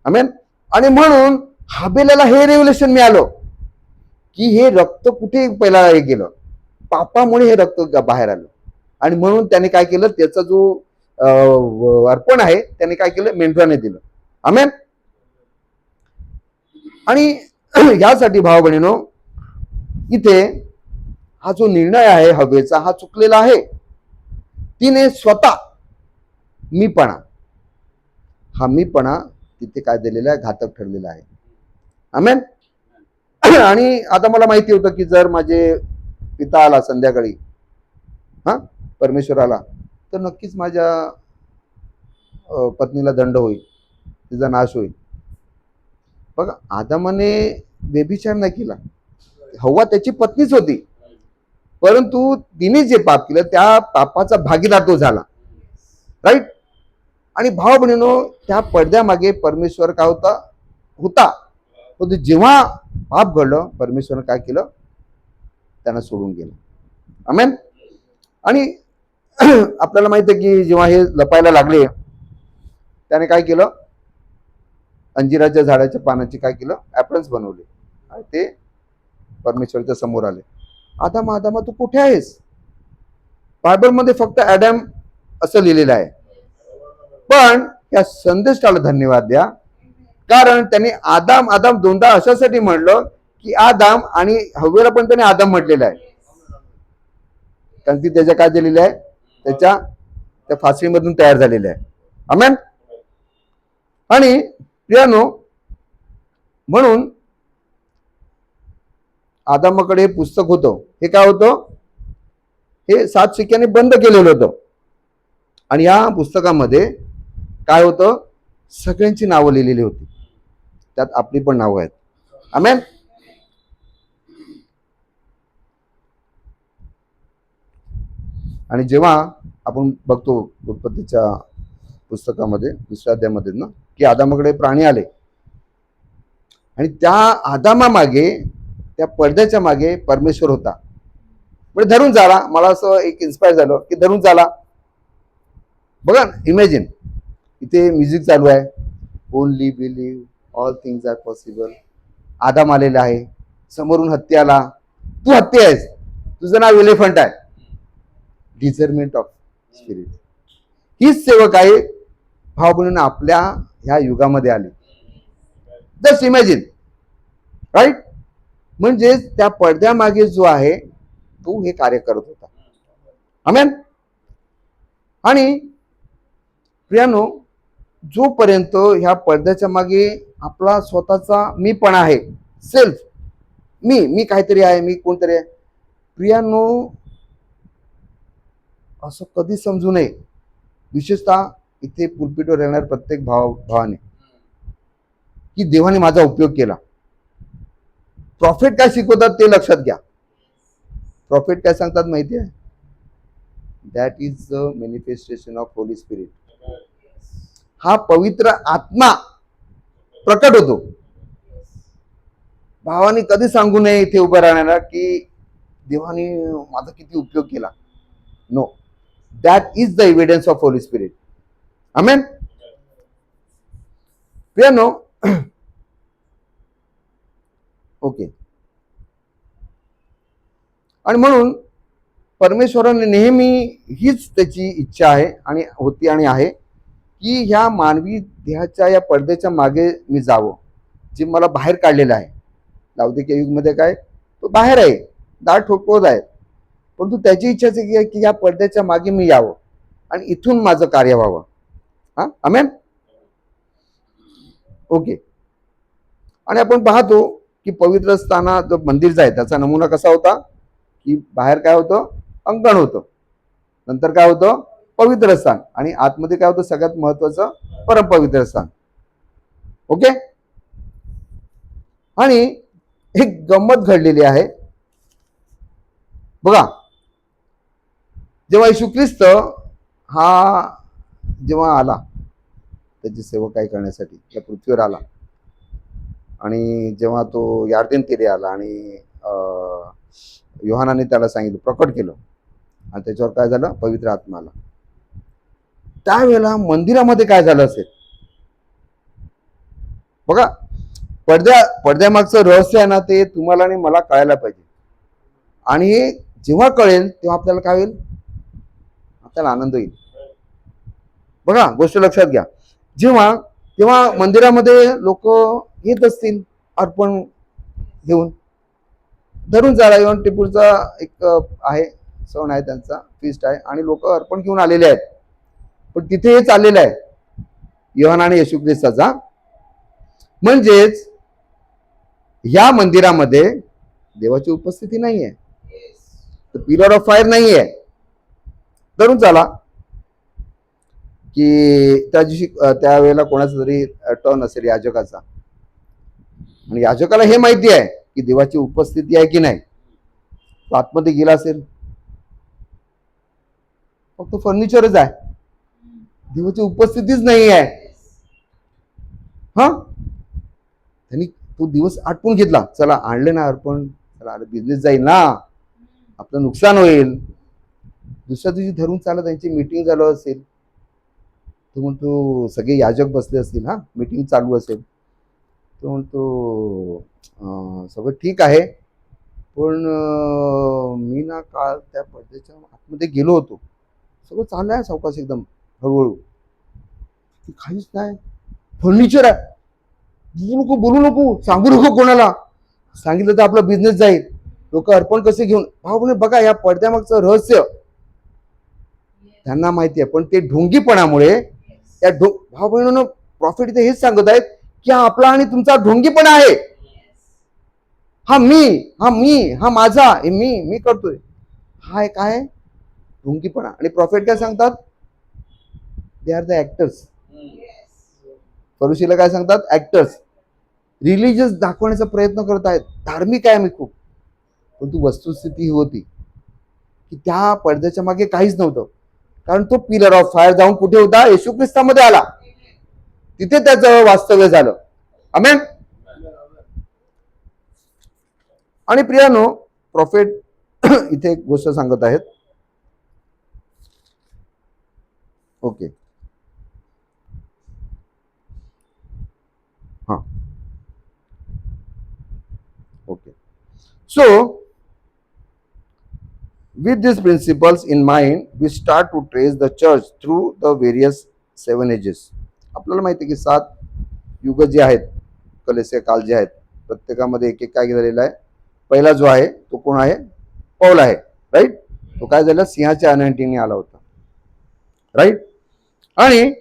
B: आमेन. आणि म्हणून हाबेलाला हे रेव्हलेशन मिळालं की हे रक्त कुठे पहिला हे गेलं? पापामुळे हे रक्त बाहेर आलं. आणि म्हणून त्याने काय केलं? त्याचा जो अर्पण आहे त्याने काय केलं? मेंढराने दिलं. आमेन. आणि यासाठी भाऊ बहिणीनो, इथे हा जो निर्णय आहे हवेचा, हा चुकलेला आहे. तिने स्वतः मीपणा, हा मीपणा तिथे काय दिलेला आहे? घातक ठरलेला आहे. आमेन. आणि आता मला माहिती होतं की जर माझे पिता आला संध्याकाळी, परमेश्वर आला, तर नक्कीच माझ्या पत्नीला दंड होईल, तिचा नाश होईल. बघा, आदामाने व्यभिचार नाही केला, हव्वा त्याची पत्नीच होती, परंतु तिने जे पाप केलं त्या पापाचा भागीदार तो झाला. राईट. आणि भाव बहिणीनो, त्या पडद्यामागे परमेश्वर काय होता. पण जेव्हा पाप घडलं, परमेश्वरने काय केलं? त्यांना सोडून गेलं. आमेन. आणि आपल्याला माहिती आहे की जेव्हा हे लपायला लागले, त्याने काय केलं? अंजिराच्या झाडाच्या पानाची काय केलं? ऍप्रन्स बनवले आणि ते परमेश्वरच्या समोर आले. आदामा, आदामा, तू कुठे आहेस? बायबलमध्ये फक्त ऍडम असं लिहिलेलं आहे. पण या संदेशाला धन्यवाद द्या, कारण त्यांनी आदाम आदाम दोनदा अशासाठी म्हणलं की आदाम आणि हव्वेला पण त्याने आदाम म्हटलेलं आहे. कारण ती त्याच्या काय दिलेलं आहे? त्याच्या त्या फासळीमधून तयार झालेलं आहे. आमेन. आणि प्रियानो, म्हणून आदामाकडे हे पुस्तक होतं. हे काय होतं? हे 7 शिक्क्याने बंद केलेलं होतं. आणि या पुस्तकामध्ये काय होतं? सगळ्यांची नावं लिहिलेली होती, त्यात आपली पण नावं आहेत. आमेन. आणि जेव्हा आपण बघतो उत्पत्तीच्या पुस्तकामध्ये 2ऱ्या अध्यायामध्ये ना, की आदामाकडे प्राणी आले आणि त्या आदामा मागे, त्या पडद्याच्या मागे परमेश्वर होता. म्हणजे धरून झाला, मला असं एक इन्स्पायर झालं की धरून झाला. बघा, इमॅजिन, इथे म्युझिक चालू आहे, only believe all things are possible. Adam आलेला आहे, समोरून हत्ती आला, तू हत्ती आहेस, तुझं नाव एलिफंट आहे. डिझर्नमेंट ऑफ स्पिरिट, हीच सेवक आहे भाव बहिणींनो आपल्या ह्या युगामध्ये आली. Just imagine. राईट. म्हणजे त्या पडद्यामागे जो आहे तो हे कार्य करत होता. आमेन. आणि प्रियानो, जोपर्यंत ह्या पडद्याच्या मागे आपला स्वतःचा मीपणा आहे, सेल्फ, मी काहीतरी आहे, मी कोणतरी आहे, प्रियानो, असं कधी समजू नये. विशेषतः इथे पुलपीटवर येणार प्रत्येक भावाने की देवाने माझा उपयोग केला. प्रॉफिट काय शिकवतात ते लक्षात घ्या. प्रॉफिट काय सांगतात माहिती आहे? That is the manifestation of Holy spirit. हा पवित्र आत्मा प्रकट होतो. भावाने कधी सांगू नये इथे उभं राहण्याला की देवाने माझा किती उपयोग केला. No. That is the evidence of Holy Spirit. Amen. प्रियानो, ओके. आणि म्हणून परमेश्वराने नेहमी हीच त्याची इच्छा आहे आणि होती आणि आहे की ह्या मानवी देहाच्या या पडद्याच्या मागे मी जावं, जे मला बाहेर काढलेलं आहे. लावदिकीय युगमध्ये काय, तो बाहेर आहे, दार ठोकवत आहे, परंतु त्याची इच्छाच आहे की या पडद्याच्या मागे मी यावं आणि इथून माझं कार्य व्हावं. हा, आमेन. ओके. आणि आपण पाहतो की पवित्र स्थानात जो मंदिर आहे त्याचा नमुना कसा होता, की बाहेर काय होतं, अंगण होतं, नंतर काय होतं, पवित्र स्थान, आणि आतमध्ये काय होतं, सगळ्यात महत्वाचं परमपवित्र स्थान. ओके. आणि एक गंमत घडलेली आहे बघा. जेव्हा येशू ख्रिस्त हा जेव्हा आला त्याची सेवा काय करण्यासाठी या पृथ्वीवर आला, आणि जेव्हा तो यार्देन तीरे आला आणि योहानाने त्याला सांगितलं, प्रकट केलं, आणि त्याच्यावर काय झालं, पवित्र आत्मा आला. त्यावेळेला मंदिरामध्ये काय झालं असेल बघा. पडद्यामागचं रहस्य आहे ना, ते तुम्हाला आणि मला कळायला पाहिजे. आणि हे जेव्हा कळेल तेव्हा आपल्याला काय होईल, आपल्याला आनंद होईल. बघा, गोष्ट लक्षात घ्या. तेव्हा मंदिरामध्ये लोक येत असतील अर्पण घेऊन, धरून चाला. इव्हन टिपूरचा एक आहे, सण आहे, त्यांचा फीस्ट आहे, आणि लोक अर्पण घेऊन आलेले आहेत. पण तिथे हे चाललेलं आहे योहाना आणि येशू ख्रिस्ताचा. म्हणजेच या मंदिरामध्ये देवाची उपस्थिती नाहीये, पिलर ऑफ फायर नाहीये. धरून चाला की त्या दिवशी त्यावेळेला कोणाचा तरी टर्न असेल याजकाचा, आणि याजकाला हे माहिती आहे की देवाची उपस्थिती आहे की नाही. तो आतमध्ये गेला असेल, फक्त फर्निचरच आहे, देवाची उपस्थितीच नाही आहे. हा, त्यांनी तो दिवस आटपून घेतला, चला आणले ना अर्पण, चला अरे बिझनेस जाईल ना, आपलं नुकसान होईल. दुसऱ्या दिवशी धरून चालत त्यांची मीटिंग झालं असेल, तो म्हणतो, सगळे याजक बसले असतील, हा मीटिंग चालू असेल, तो म्हणतो सगळं ठीक आहे, पण मी ना काल त्या पडद्याच्या आतमध्ये गेलो होतो, सगळं चाललं आहे सावकाश, एकदम हळूहळू, काहीच नाही, फर्निचर आहे, बोलू नको, सांगू नको कोणाला, सांगितलं तर आपला बिझनेस जाईल, लोक अर्पण कसे घेऊन. भाऊ म्हणे, बघा या पडद्यामागचं रहस्य त्यांना माहिती आहे, पण ते ढोंगीपणामुळे त्या भाऊ बहिणीनं प्रॉफिट इथे हेच सांगत आहेत की हा आपला आणि तुमचा ढोंगीपणा आहे. हा मी, हा माझा, हे मी करतोय, हा एक आहे ढोंगीपणा. आणि प्रॉफिट काय सांगतात, दे आर द ऍक्टर्स. फरुशीला काय सांगतात, ऍक्टर्स. रिलिजियस दाखवण्याचा प्रयत्न करत आहेत, धार्मिक आहे मी खूप, पण तू वस्तुस्थिती ही होती की त्या पडद्याच्या मागे काहीच नव्हतं. कारण तो पिलर ऑफ फायर जाऊन कुठे होता, येशू ख्रिस्तामध्ये आला, तिथे त्याचं वास्तव्य झालं. आमेन. आणि प्रियानो, प्रॉफेट इथे एक गोष्ट सांगत आहेत. ओके, हा, okay. So, with these principles in mind, we start to trace the church through the various 7 ages. आपल्याला माहिती आहे की 7 युग जे आहेत, कलेसे काल जे आहेत, प्रत्येकामध्ये एक एक काय झालेलं आहे. पहिला जो आहे तो कोण आहे, पौल आहे, राईट. तो काय झाला, सिंहाच्या अनॉइंटिंगने आला होता, राईट. आणि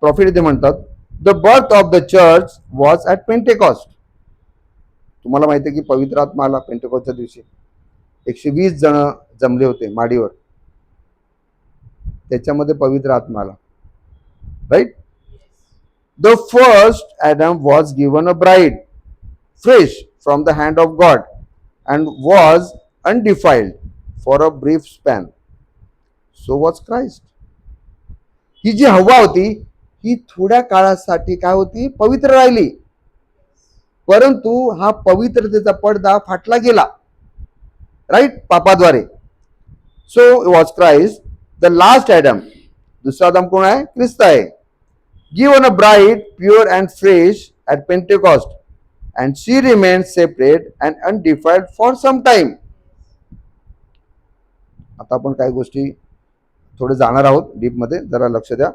B: प्रॉफिट इथे म्हणतात, the birth of the church was at Pentecost. तुम्हाला माहिती आहे की पवित्र आत्मा आला पेंटेकॉस्टच्या दिवशी. 120 जण जमले होते माडीवर, त्याच्यामध्ये पवित्र आत्मा आला, right. The first Adam was given a bride fresh from the hand of God and was undefiled for a brief span. So was Christ. ही जी हवा होती ही थोड्या काळासाठी काय होती, पवित्र राहिली, परंतु हा पवित्रतेचा पडदा फाटला गेला, राईट, पापाद्वारे. So was Christ the last Adam. दुसरा आदम कोण आहे? ख्रिस्त आहे. Given a bride pure and fresh at Pentecost and she remain separate and undefiled for some time. आता आपण काही गोष्टी थोडे जाणार आहोत डीपमध्ये, जरा लक्ष द्या.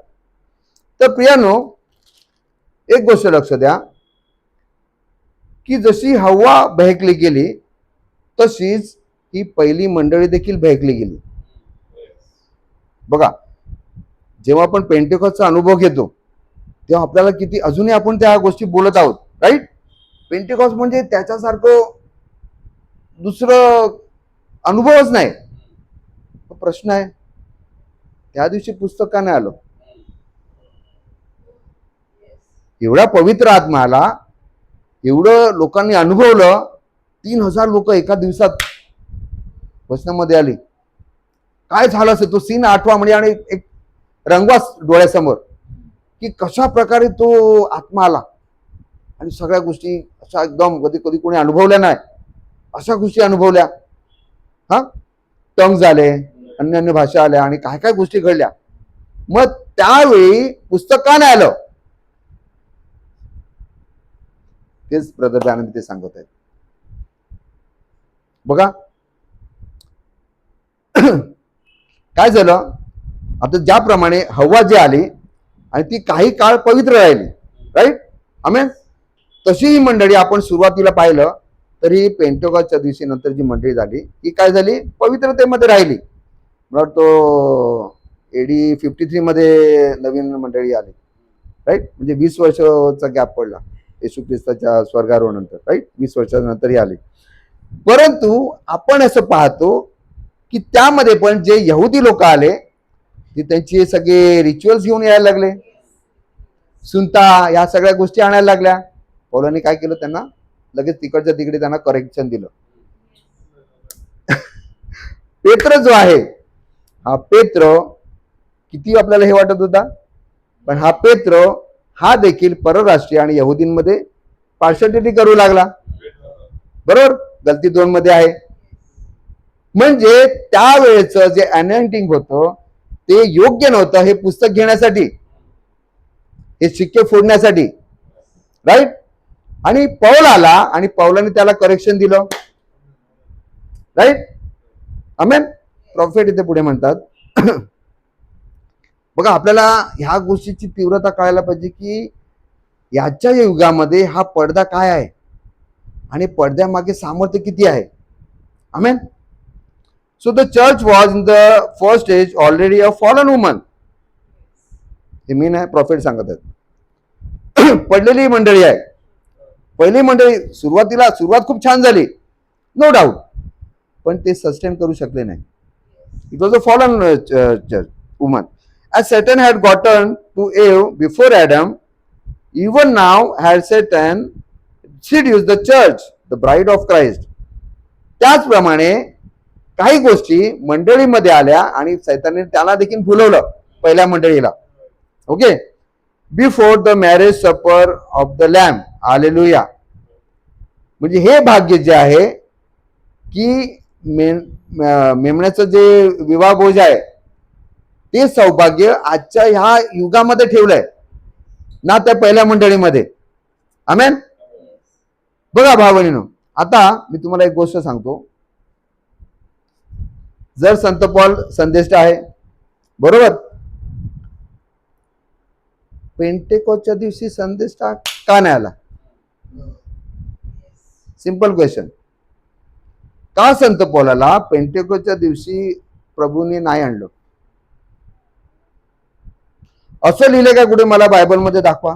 B: तर प्रियानो, एक गोष्ट लक्ष द्या की जशी हव्वा बहकली गेली तशीच ही पहिली मंडळी देखील बहकली गेली. बघा, जेव्हा आपण पेंटेकॉस्टचा अनुभव घेतो तेव्हा आपल्याला किती अजूनही आपण त्या गोष्टी बोलत आहोत, राईट. पेंटेकॉस्ट म्हणजे त्याच्यासारखं दुसरं अनुभवच नाही. प्रश्न आहे, त्या दिवशी पुस्तक का नाही आलं? एवढा पवित्र आत्मा आला, एवढं लोकांनी अनुभवलं. 3000 लोक एका दिवसात वचनामध्ये आली. काय झालं असेल तो सीन आठवा म्हणजे, आणि एक रंगवास डोळ्यासमोर की कशा प्रकारे तो आत्मा आला आणि सगळ्या गोष्टी अशा एकदम कधी कधी कोणी अनुभवल्या नाही अशा गोष्टी अनुभवल्या. हा, टंग झाले, अन्य अन्य भाषा आल्या आणि काय काय गोष्टी घडल्या. मग त्यावेळी पुस्तक का नाही आलं? तेच ब्रदर दयानंद ते सांगत आहेत. बघा काय झालं. आता ज्याप्रमाणे हव्वा जी आली आणि ती काही काळ पवित्र राहिली, राईट, आमेन, तशी ही मंडळी आपण सुरुवातीला पाहिलं तरी पेंटेकॉस्टच्या दिवशी नंतर जी मंडळी झाली ही काय झाली? पवित्रतेमध्ये राहिली. मला वाटतो AD 53 मध्ये नवीन मंडळी आली, राईट. म्हणजे 20 वर्षाचा गॅप पडला येशू ख्रिस्ताच्या स्वर्गारोहणानंतर, राईट. 20 वर्षानंतर ही आली. परंतु आपण असं पाहतो की त्यामध्ये पण जे यहुदी लोक आले ते त्यांचे सगळे रिच्युअल्स घेऊन यायला लागले, सुनता या सगळ्या गोष्टी आणायला लागल्या. पौलांनी काय केलं? त्यांना लगेच तिकडच्या तिकडे त्यांना करेक्शन दिलं. पेत्र जो आहे, हा पेत्र किती आपल्याला हे वाटत होता, पण हा पेत्र हा देखील परराष्ट्रीय आणि यहुदींमध्ये पार्शलिटी करू लागला. बरोबर, गलती 2 मध्ये आहे. म्हणजे त्यावेळेचं जे अनॉइंटिंग होतं ते योग्य नव्हतं हे पुस्तक घेण्यासाठी, हे शिक्के फोडण्यासाठी, राईट. आणि पौल आला आणि पौलाने त्याला करेक्शन दिलं, राईट, आमेन. प्रॉफेट इथे पुढे म्हणतात. बघा, आपल्याला ह्या गोष्टीची तीव्रता कळायला पाहिजे की याच्या युगामध्ये हा पडदा काय आहे आणि पडद्यामागे सामर्थ्य किती आहे. आमेन. So the church was in the first stage already a fallen woman. हे मी नाही, प्रॉफेट सांगत आहेत. पडलेली मंडळी आहे. पहिली मंडळी सुरुवात खूप छान झाली, नो डाऊट, पण ते सस्टेन करू शकले नाही. It was a fallen church woman. As Satan had gotten to Eve before Adam, even now had Satan seduced the church, the bride of Christ. त्याचप्रमाणे काही गोष्टी मंडळीमध्ये आल्या आणि सैतानाने त्याला देखील फुलवलं, पहिल्या मंडळीला. ओके, बिफोर द मॅरेज सपर ऑफ द लॅम्ब. हालेलुया. म्हणजे हे भाग्य जे आहे की मेमण्याचं जे विवाह भोज आहे ते सौभाग्य आजच्या ह्या युगामध्ये ठेवलंय ना, त्या पहिल्या मंडळीमध्ये. आमेन. बघा भावनीनो, आता मी तुम्हाला एक गोष्ट सांगतो. जर संत पॉल संदेष्ट आहे, बरोबर, पेंटेकॉस्टच्या दिवशी संदेश का नाही आला? Simple question. का संत पौलाला पेंटेकॉस्टच्या दिवशी प्रभूने नाही आणलं? असं लिहिलंय का कुठे? मला बायबलमध्ये दाखवा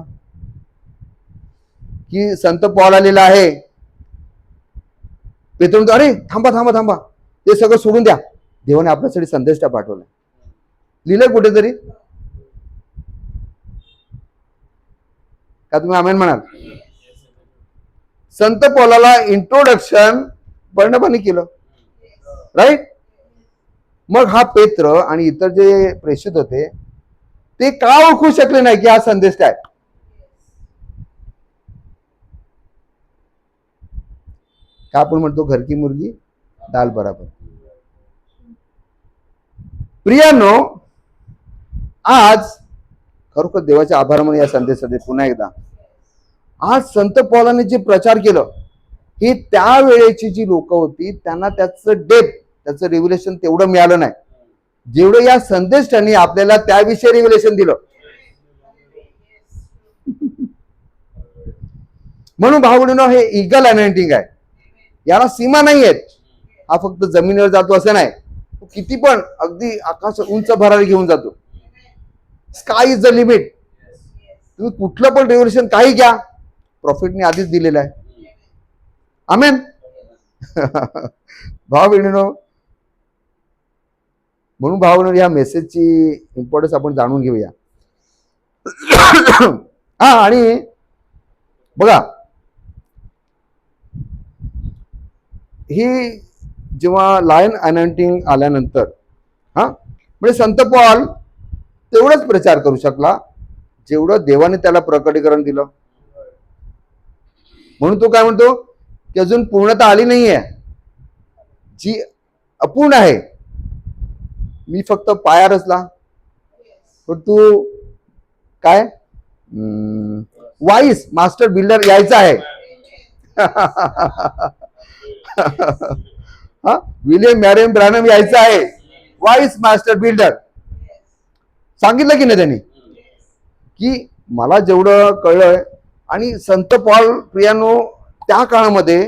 B: की संत पौल आलेला आहे. पेत्र, अरे थांबा थांबा थांबा, ते सगळं सोडून द्या, देवाने आपल्यासाठी संदेश पाठवला. लिहिलंय कुठेतरी का? तुम्ही आमेन म्हणाल. संत पौलाला इंट्रोडक्शन बर्नबाने केलं, राईट. मग हा पेत्र आणि इतर जे प्रेषित होते ते का ओळखू शकले नाही की हा संदेश काय? का आपण म्हणतो घर की मुर्गी दाल बराबर. प्रियांनो, आज खरोखर देवाचे आभार म्हणून या संदेशाचे पुन्हा एकदा आज संत पौलाने जे प्रचार केलं ही त्यावेळेची जी लोक होती त्यांना त्याचं डेप्थ त्याचं रिव्हिलेशन तेवढं मिळालं नाही जेवढं या संदेशाने आपल्याला त्याविषयी रिव्हिलेशन दिलं. म्हणून भावडीनो हे इगल अनॉइंटिंग आहे, याला सीमा नाही आहेत. हा फक्त जमिनीवर जातो असं नाही, किती पण अगदी आकाश उंच भरारी घेऊन जातो. Sky is the limit. तुम्ही कुठलं पण रिव्होल्युशन काही घ्या, प्रॉफिटने आधीच दिलेलं आहे. आमेन. भाव बहिणीनो, म्हणून भाव या मेसेजची इम्पॉर्टन्स आपण जाणून घेऊया. हा, आणि बघा ही जेव्हा लायन अनॉइंटिंग आल्यानंतर म्हणजे संत पॉल तेवढंच प्रचार करू शकला जेवढं देवाने त्याला प्रकटीकरण दिलं. म्हणून तो काय म्हणतो की अजून पूर्णता आली नाहीये, जी अपूर्ण आहे. मी फक्त पाया रचला, पण तू काय वाईस मास्टर बिल्डर यायचा आहे. विलियम मॅरियन ब्रॅनम यायचा आहे, वाईस मास्टर बिल्डर. सांगितलं की नाही त्यांनी, की मला जेवढं कळलंय. आणि संत पॉल प्रियानो त्या काळामध्ये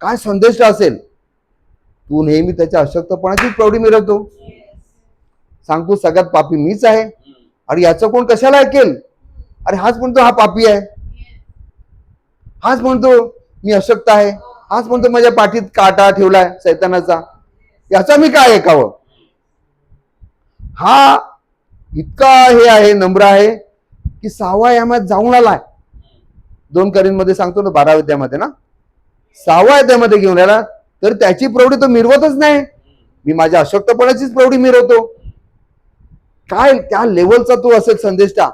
B: काय संदेश असेल, तू नेहमी त्याच्या अशक्तपणाचीच प्रौढी मिळवतो. सांगतो सगळ्यात पापी मीच आहे, आणि याचं कोण कशाला ऐकेल. अरे हाच म्हणतो हा पापी आहे, हाच म्हणतो मी अशक्त आहे, हाच म्हणतो माझ्या पाठीत काटा ठेवलाय सैतानाचा, याचा मी काय ऐकावं. हा इतका हे आहे, नम्र आहे की 6व्या यामात जाऊन आलाय. 2 करींमध्ये सांगतो ना 12 अध्यायामध्ये ना, 6व्या अध्यायामध्ये घेऊन आला, तर त्याची प्रौढी तो मिरवतच नाही. मी माझ्या अशक्तपणाचीच प्रौढी मिरवतो. काय त्या लेवलचा तो असेल संदेष्टा.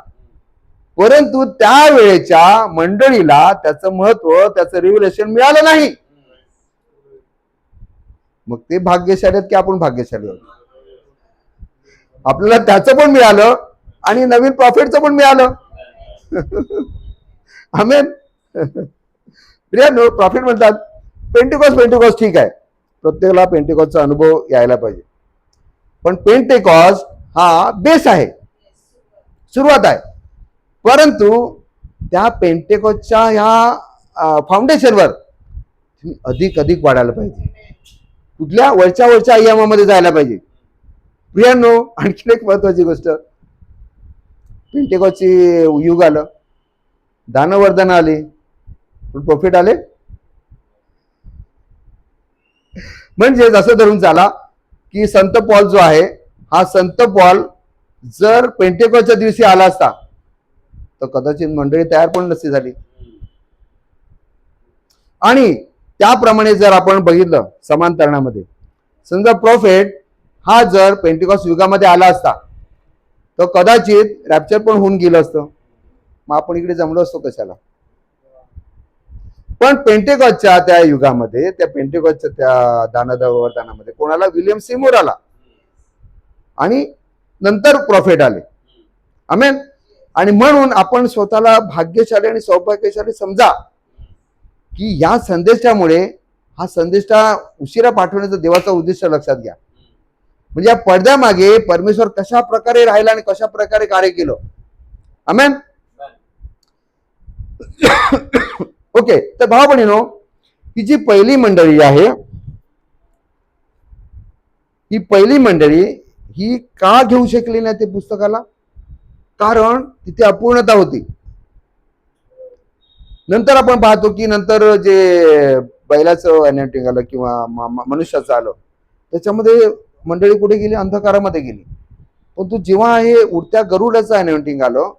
B: परंतु त्या वेळेच्या मंडळीला त्याचं महत्व, त्याचं रिव्हिलेशन मिळालं नाही. मग ते भाग्यशाली आहेत की आपण भाग्यशाली आहोत. आपल्याला त्याचं पण मिळालं आणि नवीन प्रॉफिटचं पण मिळालं. आमेन. प्रियांनो, प्रॉफिट म्हणतात पेंटिकॉस ठीक आहे, प्रत्येकाला पेंटिकॉसचा अनुभव यायला पाहिजे. पण पेंटिकॉस हा बेस आहे, सुरुवात आहे. परंतु त्या पेंटिकॉसच्या ह्या फाउंडेशनवर अधिक अधिक वाढायला पाहिजे. कुठल्या वरच्या आयामामध्ये जायला पाहिजे. प्रियांनो, आणखीन एक महत्वाची गोष्ट, पेंटिकॉसची युग आलं, दानवर्धन आले, पण प्रॉफिट आले. म्हणजे जसं धरून चाला की संत पॉल जो आहे, हा संत पॉल जर पेंटिकॉसच्या दिवशी आला असता तर कदाचित मंडळी तयार पण नसती झाली. आणि त्याप्रमाणे जर आपण बघितलं समांतरणामध्ये, समजा प्रॉफिट हा जर पेंटिकॉस युगामध्ये आला असता तर कदाचित रॅप्चर पण होऊन गेलं असतं. मग आपण इकडे जमलो असतो कशाला. पण पेंटिकॉसच्या त्या युगामध्ये, त्या पेंटिकॉसच्या त्या दानवर्धनामध्ये कोणाला, विलियम सीमोर आला आणि नंतर प्रॉफिट आले. आमेन. आणि म्हणून आपण स्वतःला भाग्यशाली आणि सौभाग्यशाली समजा की या संदेशामुळे, हा संदेशा उशिरा पाठवण्याचा देवाचा उद्देश लक्षात घ्या. म्हणजे या पडद्यामागे परमेश्वर कशा प्रकारे राहिला आणि कशा प्रकारे कार्य केलं. आमेन. ओके, तर भाव बहिणीनो, ही जी पहिली मंडळी आहे, ही पहिली मंडळी ही का घेऊ शकली नाही ते पुस्तकाला, कारण तिथे अपूर्णता होती. नंतर आपण पाहतो की नंतर जे बैलाचं अनॉइंटिंग आलं किंवा मनुष्याचं आलं, त्याच्यामध्ये मंडळी कुठे गेली, अंधकारामध्ये गेली. पण तू जेव्हा हे उडत्या गरुडाचं अनॉइंटिंग आलं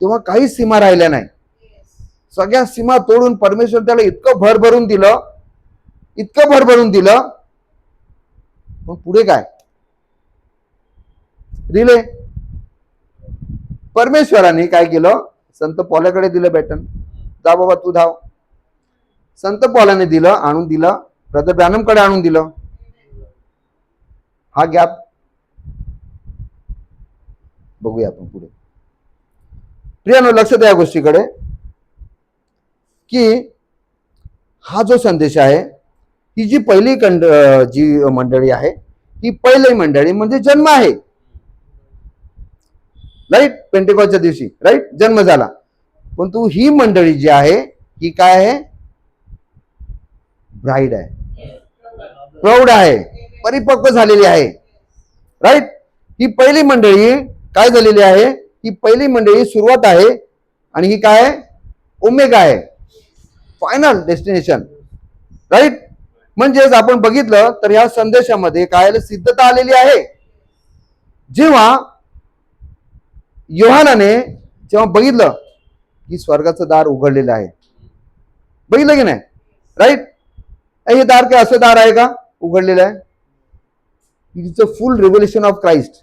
B: तेव्हा काहीच सीमा राहिल्या नाही. सगळ्या सीमा तोडून परमेश्वर त्याला इतकं भरभरून दिलं, इतकं भरभरून दिलं. पण पुढे काय रिले, परमेश्वराने काय केलं, संत पौलाकडे दिलं बॅटन, जा बाबा तू धाव. संत पौलाने दिलं, आणून दिलं, ब्रदर ब्रॅनमकडे आणून दिलं. हा गॅप बघूया आपण पुढे. प्रियानो, लक्ष द्या या गोष्टीकडे की हा जो संदेश आहे, ही जी पहिली जी मंडळी आहे, ही पहिली मंडळी म्हणजे जन्म आहे. राईट, पेंटेकॉस्टच्या दिवशी राईट जन्म झाला. परंतु ही मंडळी जी आहे ही काय आहे? ब्राईड आहे, प्रौढ आहे, परिपक्व झालेली आहे. राईट, ही पहिली मंडळी काय झालेली आहे? ही पहिली मंडळी सुरुवात आहे आणि ही काय आहे? ओमेगा आहे, फायनल डेस्टिनेशन. राईट, म्हणजेच आपण बघितलं तर या संदेशामध्ये काय सिद्धता आलेली आहे. जेव्हा योहानाने जेव्हा बघितलं की स्वर्गाचं दार उघडलेलं आहे, बघितलं की नाही? राईट, हे दार काय असं दार आहे का उघडलेलं आहे? It's a full revelation of Christ.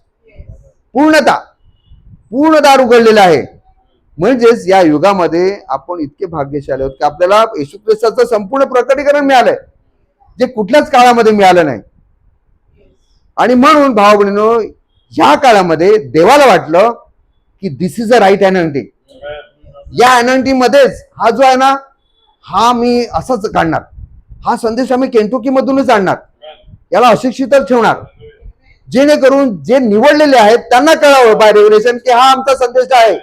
B: पूर्ण दार उघडलेलं आहे. म्हणजेच या युगामध्ये आपण इतके भाग्यशाली आहोत की आपल्याला येशू ख्रिस्ताचं संपूर्ण प्रकटीकरण मिळालंय, जे कुठल्याच काळामध्ये मिळालं नाही. आणि म्हणून भाऊ बहिणींनो, ह्या काळामध्ये देवाला वाटलं की दिस इज अ राईट अनॉइंटिंग. या अनॉइंटिंग मध्येच हा जो आहे ना, हा मी असाच काढणार, हा संदेश आम्ही केंटुकी मधूनच आणणार, याला अशिक्षितच ठेवणार, जेणेकरून जे निवडलेले आहेत त्यांना कळावं बाय रेव्हलेशन की हा आमचा संदेश आहे.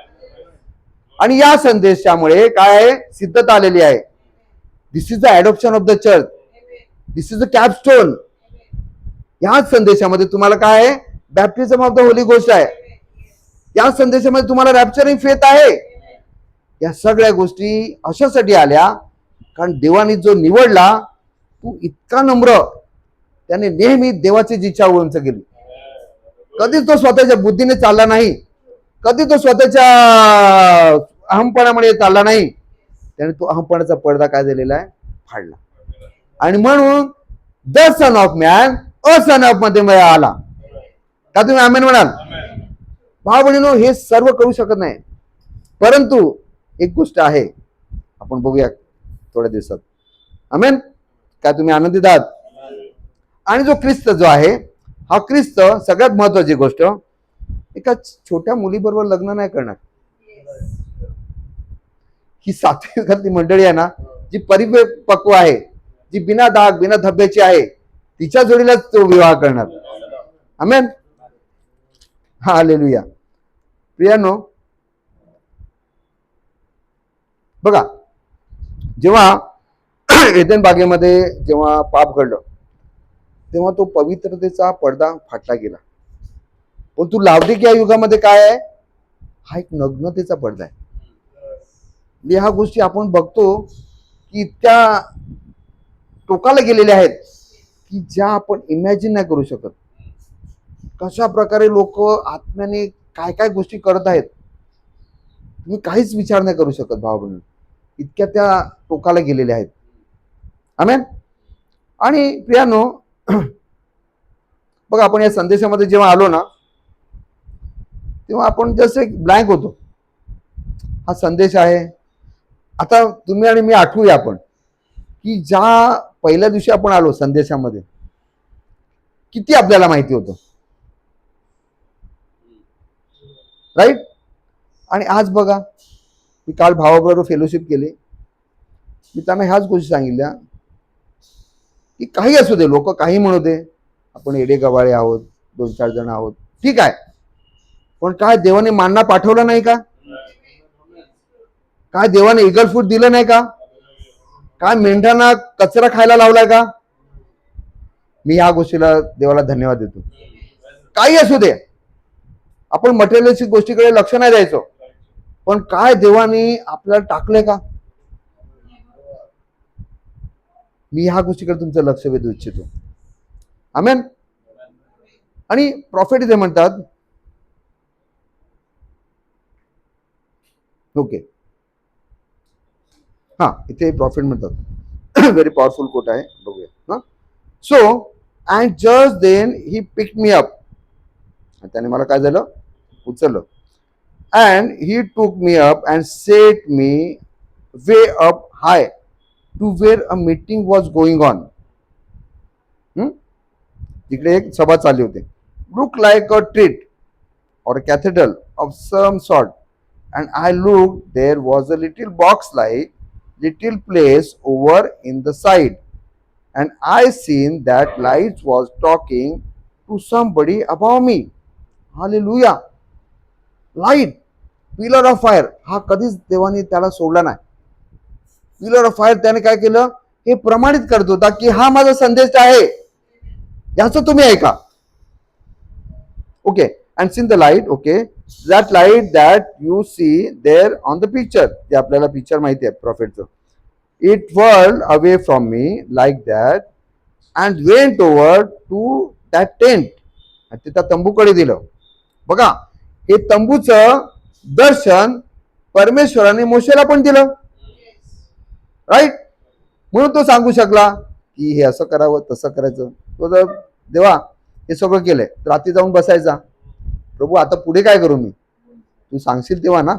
B: आणि या संदेशामुळे काय आहे? सिद्धता आलेली आहे. This is the adoption of the church, this is the capstone. याच संदेशामध्ये तुम्हाला काय आहे? Baptism of the Holy Ghost आहे. या संदेशामध्ये तुम्हाला रॅप्चरिंग फेथ आहे. या सगळ्या गोष्टी अशासाठी आल्या कारण देवाने जो निवडला तू इतका नम्र, त्याने नेहमी देवाची इच्छा उंच केली. कधीच तो स्वतःच्या बुद्धीने चालला नाही, कधी तो स्वतःच्या अहमपणामुळे चालला नाही. त्याने तो अहमपणाचा पडदा काय झालेला आहे? फाडला. आणि म्हणून the son of man a son of मध्ये आला. का तुम्ही आमेन म्हणाल? भाऊ बहिणीनो, हे सर्व करू शकत नाही, परंतु एक गोष्ट आहे, आपण बघूया थोड्या दिवसात. आमेन. काय तुम्ही आनंदित आहात? आणि जो ख्रिस्त जो आहे, हा ख्रिस्त सगळ्यात महत्वाची गोष्ट, एका छोट्या मुलीबरोबर लग्न नाही करणार. ही 7वी युगातली मंडळी आहे ना, जी परिपक्व आहे, जी बिना दाग बिना धब्याची आहे, तिच्या जोडीलाच तो विवाह करणार. आमेन. हालेलुया. प्रियानो, बघा, जेव्हा एदेन बागेमध्ये जेव्हा पाप घडलं तेव्हा तो पवित्रतेचा पडदा फाटला गेला. पण तू लावडिक या युगामध्ये काय आहे? हा एक नग्नतेचा पडदा आहे. ह्या गोष्टी आपण बघतो की इतक्या टोकाला गेलेल्या आहेत की ज्या आपण इमॅजिन नाही करू शकत. कशा प्रकारे लोक आत्म्याने काय काय गोष्टी करत आहेत, तुम्ही काहीच विचार नाही करू शकत भाऊ बहिणी. इतक्या त्या टोकाला गेलेल्या आहेत. आमेन. आणि प्रियानो, बघा, आपण या संदेशामध्ये जेव्हा आलो ना, तेव्हा आपण जस्ट एक ब्लँक होतो. हा संदेश आहे. आता तुम्ही आणि मी आठवूया आपण की ज्या पहिल्या दिवशी आपण आलो संदेशामध्ये किती आपल्याला माहिती होतं. राईट. आणि आज बघा, मी काल भावाबरोबर फेलोशिप केली, मी त्यांना ह्याच गोष्टी सांगितल्या की काही असू दे, लोक काही म्हणू दे, आपण एडे गवाळे आहोत, 2-4 जण आहोत, ठीक आहे, पण काय देवाने मानना पाठवलं नाही का? काय देवाने इगल फूड दिलं नाही का? काय मेंढ्यांना कचरा खायला लावलाय का? मी ह्या गोष्टीला देवाला धन्यवाद देतो. काही असू दे, आपण मटेरियलिस्टिक गोष्टीकडे लक्ष नाही द्यायचो, पण काय देवाने आपल्याला टाकलंय का? मी ह्या गोष्टीकडे तुमचं लक्ष वेधू इच्छितो. आमेन. आणि प्रॉफिट इथे म्हणतात, ओके, हा, इथे प्रॉफिट म्हणतात, व्हेरी पॉवरफुल कोट आहे, बघूया. So and just then he pick me up, त्याने मला काय झालं? उचललं. And he took me up and set me way up high to where a meeting was going on. तिकडे एक सभा चालली होती. Look like a treat or a cathedral of some sort. And I looked, there was a little box-like little place over in the side. And I seen that light was talking to somebody above me. Hallelujah. Light, pillar of fire. हा कधीच देवाने त्याला सोडला नाही. Pillar of fire त्याने काय केलं, हे प्रमाणित करत होता की हा माझा संदेश आहे, याचं तुम्ही ऐका. Okay. And seen the light. Okay. That light that you see there on the picture. ते आपल्याला पिक्चर माहिती आहे प्रॉफिटचं. It whirled away from me like that and went over to that tent. ते त्या तंबूकडे दिलं. बघा, हे तंबूचं दर्शन परमेश्वराने मोशेला पण दिलं. राईट. म्हणून तो सांगू शकला की हे असं करावं, तसं करायचं. तो जर देवा हे सगळं केलंय, रात्री जाऊन बसायचा, प्रभू आता पुढे काय करू मी, तू सांगशील तेव्हा ना.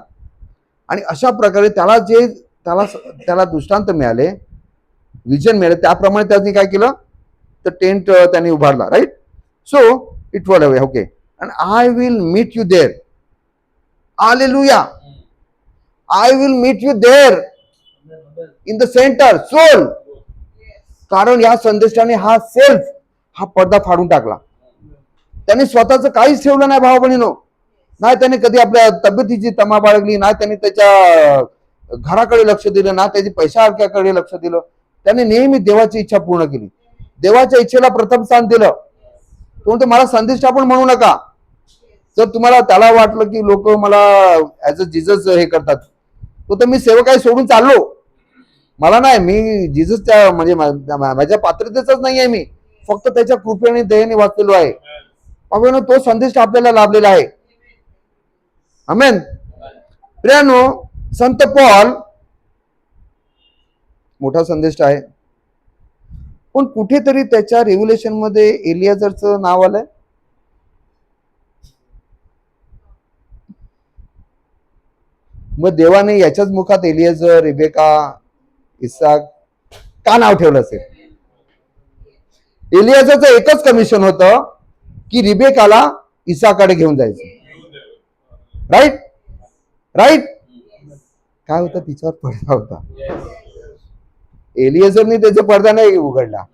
B: आणि अशा प्रकारे त्याला जे त्याला दृष्टांत मिळाले, विजन मिळाले, त्याप्रमाणे त्यांनी काय केलं, तर टेंट त्यांनी उभारला. Right. So it wall away. Okay. And I will meet you there. Hallelujah. I will meet you there in the centre soul. कारण या संदेशाने हा सेल्फ, हा पडदा फाडून टाकला. त्याने स्वतःच काहीच ठेवलं नाही भाऊ बहिणीनो. नाही त्याने कधी आपल्या तब्येतीची तमा बाळगली, नाही त्याने त्याच्या घराकडे लक्ष दिलं, ना त्याची पैशाकडे लक्ष दिलं. त्याने नेहमी देवाची इच्छा पूर्ण केली, देवाच्या इच्छेला प्रथम स्थान दिलं. तो म्हणतो मला संदेश आपण म्हणू नका. जर तुम्हाला त्याला वाटलं की लोक मला ऍज अ जीजस हे करतात, तर मी सेवक आहे सोडून चाललो, मला नाही, मी जीजसच्या म्हणजे माझ्या पात्रतेचाच नाही आहे, मी फक्त त्याच्या कृपेने दयेने वाचलेलो आहे. अगं तो संदेश आपल्याला लाभलेला आहे. आमेन. प्रियानो, संत पॉल मोठा संदेश आहे, पण कुठेतरी त्याच्या रेव्होल्युशन मध्ये एलियाजरचं नाव आलंय. मग देवाने याच्याच मुखात एलियाजर, रेबेका, इसाक का नाव ठेवलं असेल? एलियाजरचं एकच कमिशन होतं की रिबेकाला इसाकडे घेऊन जायचं. राईट. राईट. काय होतं, तिच्यावर पडदा होता. एलियाजरने त्याचा पडदा नाही उघडला,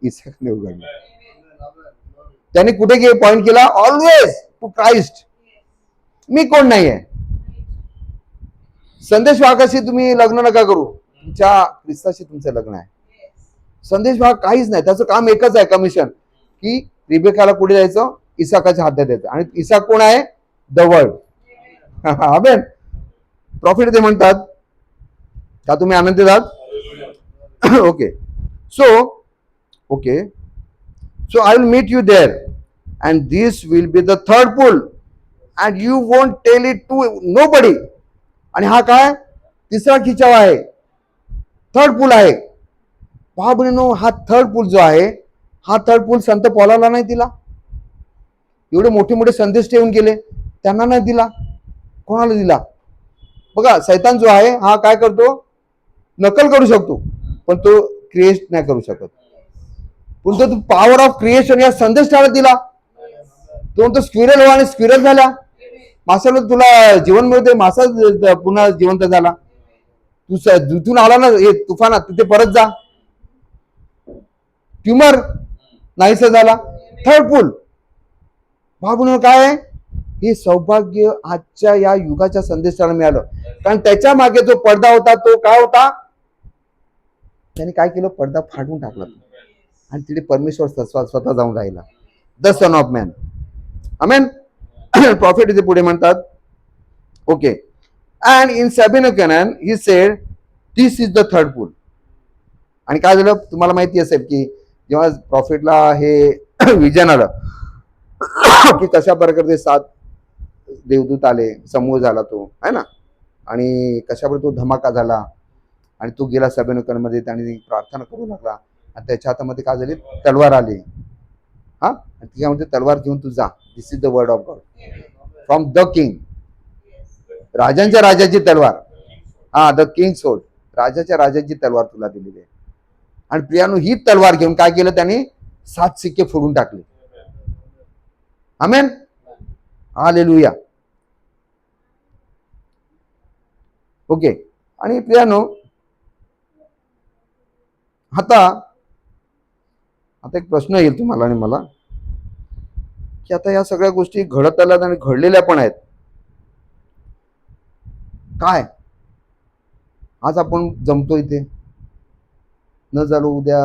B: इसाकने उघडला. त्याने कुठे पॉइंट केला, ऑलवेज टू क्राइस्ट. मी कोण नाहीये. संदेश वाहकाशी तुम्ही लग्न नका करू, तुमच्या ख्रिस्ताशी तुमचं लग्न आहे. संदेश वाहक काहीच नाही, त्याचं काम एकच आहे, कमिशन, की रिबेकाला कुठे जायचं, इसाकाच्या हातात द्यायचं. आणि इसाक कोण आहे? The world. आमेन. प्रॉफिट ते म्हणतात का तुम्ही आनंदित आहात? Okay. So I will meet you there and this will be the third pull and you won't tell it to nobody. आणि हा काय, तिसरा खिचाव आहे, थर्ड पूल आहे. पहा बहिणीनो, हा थर्ड पूल जो आहे, हा थर्ड पूल संत पौलाला नाही दिला. एवढे मोठे मोठे संदेश ठेवून गेले, त्यांना नाही दिला. कोणाला दिला? बघा, सैतान जो आहे हा काय करतो, नकल करू शकतो, पण तो क्रिएट नाही करू शकत. पण तो पॉवर ऑफ क्रिएशन या संदेश त्याला दिला. तो म्हणतो स्क्विरल हो, आणि स्क्विरल झाला. माशाला तुला जीवन मिळते, मासा पुन्हा जिवंत झाला. तू जिथून आला ना हे तुफानात, तिथे परत जा, ट्युमर नाहीसा झाला. थर्ड पूल. भाऊ काय आहे हे सौभाग्य आजच्या या युगाच्या संदेशाला मिळालं. कारण त्याच्या मागे जो पडदा होता तो काय होता, त्याने काय केलं, पडदा फाडून टाकला आणि तिथे परमेश्वर स्वतः जाऊन राहिला, the son of man. Amen. Prophet इथे पुढे म्हणतात. Okay. And in Sabino canyon he said this is the third pull. आणि काय झालं तुम्हाला माहिती असेल की जेव्हा प्रॉफिटला हे विजन आलं की कशा प्रकारे ते 7 देवदूत आले, समूह झाला तो आहे ना, आणि कशाप्रकारे तो धमाका झाला, आणि तो गेला सभेनकर मध्ये, त्याने प्रार्थना करू लागला, आणि त्याच्या हातामध्ये काय झाली, तलवार आली. हा, त्याच्यामध्ये तलवार घेऊन तू जा, this is the word of God from the king. राजांच्या राजाची तलवार, हा, द किंग सोड, राजाच्या राजाची तलवार तुला दिलेली आहे. आणि प्रियानो ही तलवार घेऊन काय केलं, त्याने 7 सिक्के फोडून टाकले. आमेन. हालेलुया. ओके. आणि प्रियानो, आता एक प्रश्न येईल तुम्हाला आणि मला, की आता या सगळ्या गोष्टी घडत आल्यात आणि घडलेल्या पण आहेत. काय आज आपण जमतो इथे, न झालो उद्या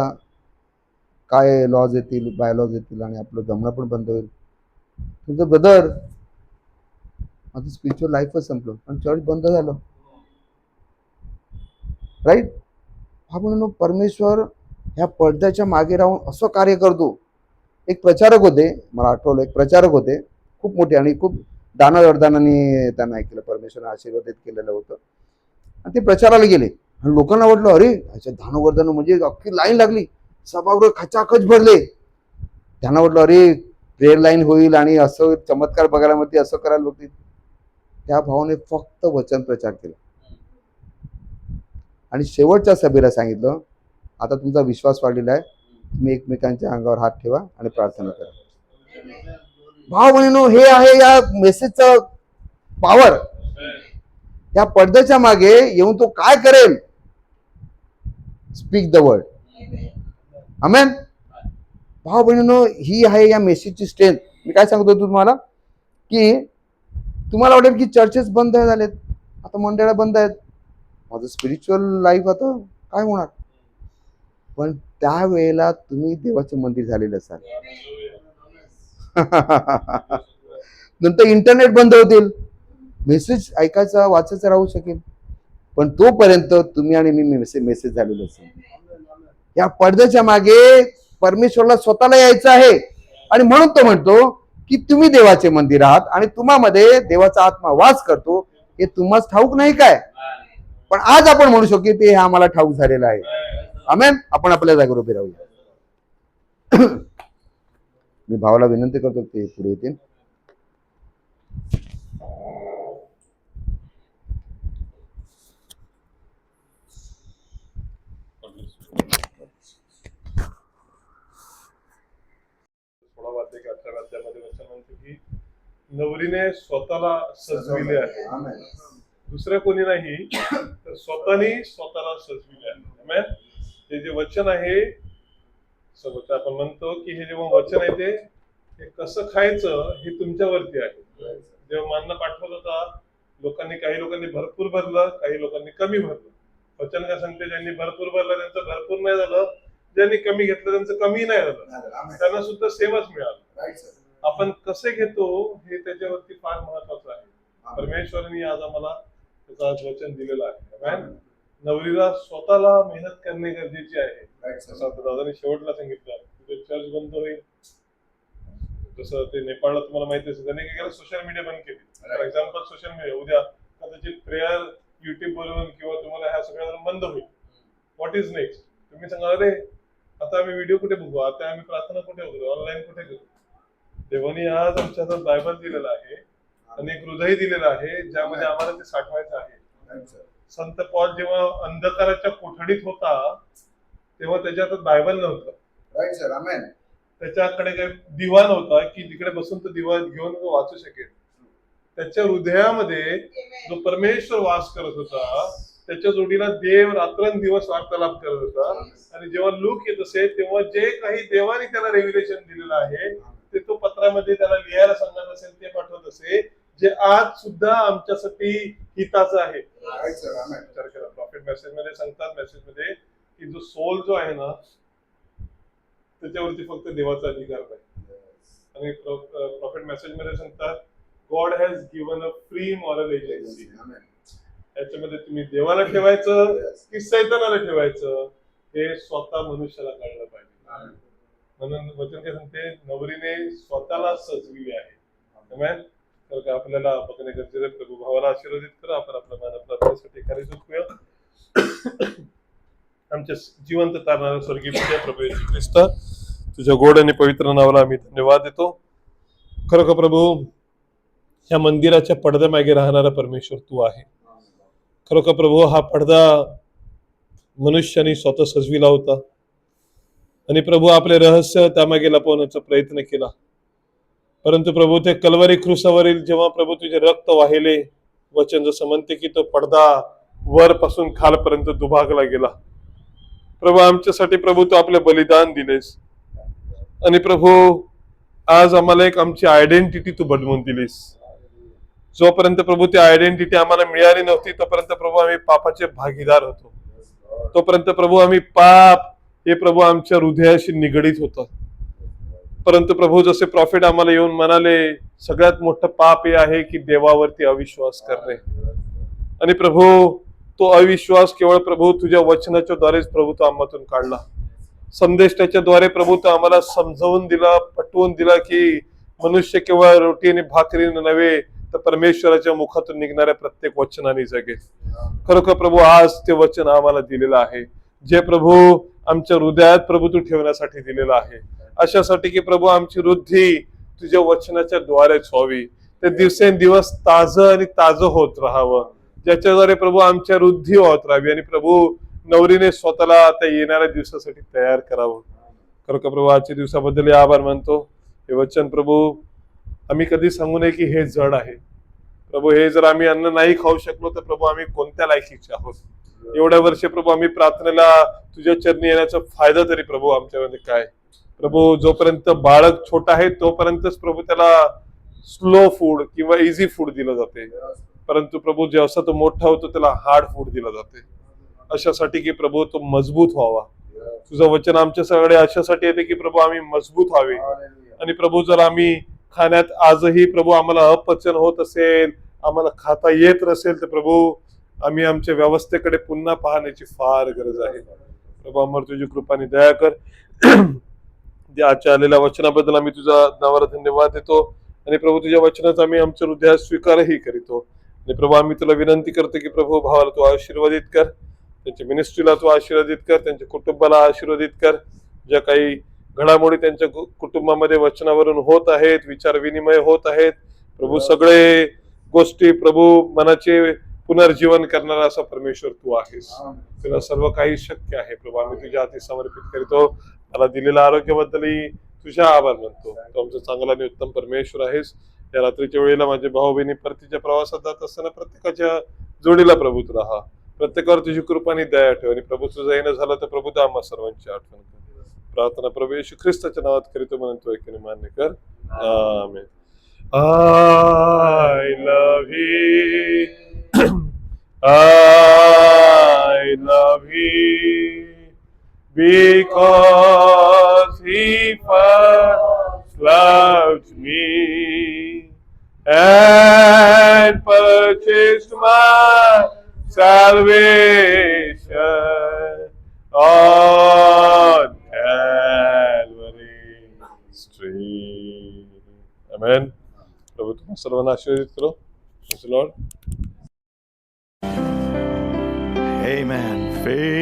B: काय लॉज येतील, बायलॉज येतील आणि आपलं जमणं पण बंद होईल. तुझं ब्रदर, माझं स्पिरिच्युअल लाईफच संपलं आणि चर्च बंद झालं. राईट. हा म्हणून परमेश्वर ह्या पडद्याच्या मागे राहून असं कार्य करतो. एक प्रचारक होते, मला आठवलं, एक प्रचारक होते खूप मोठे आणि खूप दानवरदानाने त्यांना ऐकलं, परमेश्वराने आशीर्वादित केलेलं होतं. आणि ते प्रचाराला गेले आणि लोकांना वाटलं, अरे ह्याच्या दानवरदान म्हणजे अख्खी लाईन लागली, सभागृह खचाखच भरले. त्यांना वाटलं अरे प्रेयर लाईन होईल आणि असं चमत्कार बघायला मिळते, असं करायला बघतील. त्या भावाने फक्त वचन प्रचार केला आणि शेवटच्या सभेला सांगितलं, आता तुमचा विश्वास वाढलेला आहे, तुम्ही एकमेकांच्या अंगावर हात ठेवा आणि प्रार्थना करा. भाव बहिणीनो, हे आहे या मेसेजचं पॉवर. या पडद्याच्या मागे येऊन तो काय करेल? Speak the word. आमेन. भाव बहिणीनो, ही आहे या मेसेजची स्ट्रेंथ. मी काय सांगतो तुम्हाला, की तुम्हाला वाटेल की चर्चेस बंद झालेत, आता मंडळा बंद आहेत, माझं स्पिरिच्युअल लाईफ आता काय होणार? पण त्यावेळेला तुम्ही देवाचे मंदिर झालेले असाल. नंतर इंटरनेट बंद होतील, मेसेज ऐकायचा वाचायचा राहू शकेल, पण तोपर्यंत तुम्ही आणि मी मेसेज झालेलो असेल. या पडद्याच्या मागे परमेश्वरला स्वतःला यायचं आहे आणि म्हणून तो म्हणतो की तुम्ही देवाचे मंदिर आहात आणि तुम्हामध्ये देवाचा आत्मा वास करतो. हे तुम्हाला ठाऊक नाही काय? पण आज आपण म्हणू शकतो की ते आम्हाला ठाऊक झालेलं आहे. आमेन. आपण आपल्या जागेवर उभे राहूया. मी भावाला विनंती करतो ते पुढे येतील.
D: की नवरीने स्वतःला सजविले आहे, दुसऱ्या कोणी नाही तर स्वतःने स्वतःला सजविले आहे. हे जे वचन आहे, आपण म्हणतो की हे जेव्हा वचन आहे ते कसं खायचं हे तुमच्यावरती आहे. जेव्हा मानना पाठवलं होता, काही लोकांनी भरपूर भरलं, काही लोकांनी कमी भरलं. वचन काय सांगते, ज्यांनी भरपूर भरलं त्यांचं भरपूर नाही झालं, ज्यांनी कमी घेतलं त्यांचं कमी नाही झालं, त्यांना सुद्धा सेमच मिळालं. आपण कसे घेतो हे त्याच्यावरती फार महत्वाचं आहे. परमेश्वरांनी आज आम्हाला त्याचं आज वचन दिलेलं आहे. नवरीला स्वतःला मेहनत करणे गरजेची आहे. जसं दादाने शेवटला सांगितलं, तिथे चर्च बंद होईल. जसं ते नेपाळला तुम्हाला माहिती असेल, त्यांनी काय केलं, सोशल मीडिया बंद केली. फॉर एक्झाम्पल सोशल मीडिया उद्या कदाचित प्रेयर युट्यूब वरून किंवा तुम्हाला ह्या सगळ्या बंद होईल. What is next? तुम्ही सांगा, अरे आता आम्ही व्हिडिओ कुठे बघू, आता आम्ही प्रार्थना कुठे करू, ऑनलाईन कुठे करू? देवानी आज आमच्या हातात बायबल दिलेला आहे आणि एक हृदय दिलेलं आहे ज्यामध्ये आम्हाला ते साठवायचं आहे. संत पॉल जेव्हा अंधकाराच्या कोठडीत होता तेव्हा त्याच्या हातात बायबल नव्हतं. त्याच्याकडे काही दिवा नव्हता की तिकडे बसून तो दिवा घेऊन वाचू शकेल. त्याच्या हृदयामध्ये जो परमेश्वर वास करत होता, त्याच्या जोडीला देव रात्रंदिवस वार्तालाप करत होता. आणि जेव्हा लूक येत असे तेव्हा जे काही देवाने त्याला रेव्हिलेशन दिलेलं आहे ते तो पत्रामध्ये त्याला लिहायला सांगत असेल, ते पाठवत असे, जे आज सुद्धा आमच्यासाठी हिताचं आहे. विचार करा, प्रॉफिट मेसेज मध्ये सांगतात, मेसेज मध्ये की जो सोल जो आहे ना त्याच्यावरती फक्त देवाचा अधिकार नाही. आणि प्रॉफिट मेसेज मध्ये सांगतात, God has given a free moral agency. याच्यामध्ये तुम्ही देवाला ठेवायचं की सैतानाला ठेवायचं हे स्वतः मनुष्याला कळलं पाहिजे. म्हणून वचन काय सांगते, नवरीने स्वतःला सजविले आहे. तर आपल्याला बघणे गरजेचं. प्रभू भावाला आशीर्वादित करा. आपण आपल्या मान प्रार्थनेसाठी कार्य झुकूया. आमच्या जिवंत तारणाऱ्या स्वर्गीय पित्या प्रभू येशू ख्रिस्त, तुझ्या गोड आणि पवित्र नावाला आम्ही धन्यवाद देतो. खरोखर प्रभू, या मंदिराच्या पडद्यामागे राहणारा परमेश्वर तू आहे. खरोखर प्रभू, हा पडदा मनुष्याने स्वतः सजविला होता आणि प्रभू आपले रहस्य त्यामागे लपवण्याचा प्रयत्न केला. परंतु प्रभू ते कल्वरी क्रूसावरील जेव्हा प्रभू तुझे रक्त वाहिले, वचन जसं म्हणते की तो पडदा वर पासून खालपर्यंत दुभागला गेला. प्रभू आमच्यासाठी प्रभू तू आपले बलिदान दिलेस आणि प्रभू आज आम्हाला एक आमची आयडेंटिटी तू बनवून दिलीस. जोपर्यंत प्रभू ती आयडेंटिटी आम्हाला मिळाली नव्हती तोपर्यंत प्रभू आम्ही पापाचे भागीदार होतो. तोपर्यंत प्रभू आम्ही पाप हे प्रभू आमच्या हृदयाशी निगडीत होतं. परंतु प्रभू जसे प्रॉफिट आम्हाला येऊन म्हणाले, सगळ्यात मोठं पाप हे आहे की देवावरती अविश्वास करणे. आणि प्रभू तो अविश्वास केवळ प्रभू तुझ्या वचनाच्या द्वारेच प्रभू तो आम्हातून काढला. संदेश त्याच्याद्वारे प्रभू तो आम्हाला समजावून दिला, पटवून दिला की मनुष्य केवळ रोटी आणि भाकरीने नव्हे तर परमेश्वराच्या मुखातून निघणाऱ्या प्रत्येक वचनाने जगेल. खरोखर प्रभू आज ते वचन आम्हाला दिलेलं आहे, जे प्रभू आमच्या हृदयात प्रभू तू ठेवण्यासाठी दिलेलं आहे. अशासाठी की प्रभू आमची वृद्धी तुझ्या वचनाच्या द्वारेच व्हावी. ते दिवसेंदिवस ताजं आणि ताजं होत राहावं, ज्याच्याद्वारे प्रभू आमच्या वृद्धी होत राहावी आणि प्रभू नवरीने स्वतःला त्या येणाऱ्या दिवसासाठी तयार करावं. खरोखर प्रभू आजच्या दिवसाबद्दल आभार मानतो. हे वचन प्रभू आम्ही कधी सांगू नये की हे जड आहे. प्रभू हे जर आम्ही अन्न नाही खाऊ शकलो तर प्रभू आम्ही कोणत्या लायकीचे आहोत. एवढ्या वर्षे प्रभू आम्ही प्रार्थनेला तुझ्या चरणी येण्याचा फायदा तरी प्रभू आमच्यामध्ये काय. प्रभू जोपर्यंत बाळक छोटा आहे तोपर्यंतच प्रभू त्याला स्लो फूड किंवा इझी फूड दिलं जाते, परंतु प्रभू जसा तो मोठा होतो त्याला हार्ड फूड दिलं जाते. अशासाठी की प्रभू तो मजबूत व्हावा. तुझं वचन आमच्याकडे अशासाठी येते की प्रभू आम्ही मजबूत व्हावे. आणि प्रभू जर आम्ही खाण्यात आजही प्रभू आम्हाला अपचन होत असेल, आम्हाला खाता येत नसेल तर प्रभू आम्ही आमच्या व्यवस्थेकडे पुन्हा पाहण्याची फार गरज आहे. प्रभू आम्हाला तुझी कृपाने दया कर. आजच्या आलेल्या वचनाबद्दल आम्ही तुझा नावाला धन्यवाद देतो आणि प्रभू तुझ्या वचनाचा आम्ही आमच्या हृदयात स्वीकारही करीतो. आणि प्रभू आम्ही तुला विनंती करतो की प्रभू भावाला तू आशीर्वादित कर, त्यांच्या मिनिस्ट्रीला तू आशीर्वादित कर, त्यांच्या कुटुंबाला आशीर्वादित कर. ज्या काही घडामोडी त्यांच्या कुटुंबामध्ये वचनावरून होत आहेत, विचार विनिमय होत आहेत, प्रभू सगळे गोष्टी प्रभू मनाचे पुनर्जीवन करणारा असा परमेश्वर तू आहेस. तुला सर्व काही शक्य आहे. प्रभू आम्ही तुझ्या हाती समर्पित करीतो. मला दिलेल्या आरोग्याबद्दलही तुझ्या आभार मानतो. तू आमचा चांगला आणि उत्तम परमेश्वर आहेस. या रात्रीच्या वेळेला माझे भाऊ बहिणी परतीच्या प्रवासात जात असताना प्रत्येकाच्या जोडीला प्रभू तू राहा. प्रत्येकावर तुझी कृपाने दया ठेव आणि प्रभू तुझं येणं झालं तर प्रभू आम्हा सर्वांची आठवण कर. प्रार्थना प्रभू येशू ख्रिस्ताच्या नावात करीतो म्हणून तू ऐकून मान्य कर. आमेन. I love you. I love you because he first loved me and purchased my salvation on Calvary Street. Amen. प्रभू तुम्हाला सर्वांना आशीर्वादित करो. Praise the Lord.
A: Amen. Faith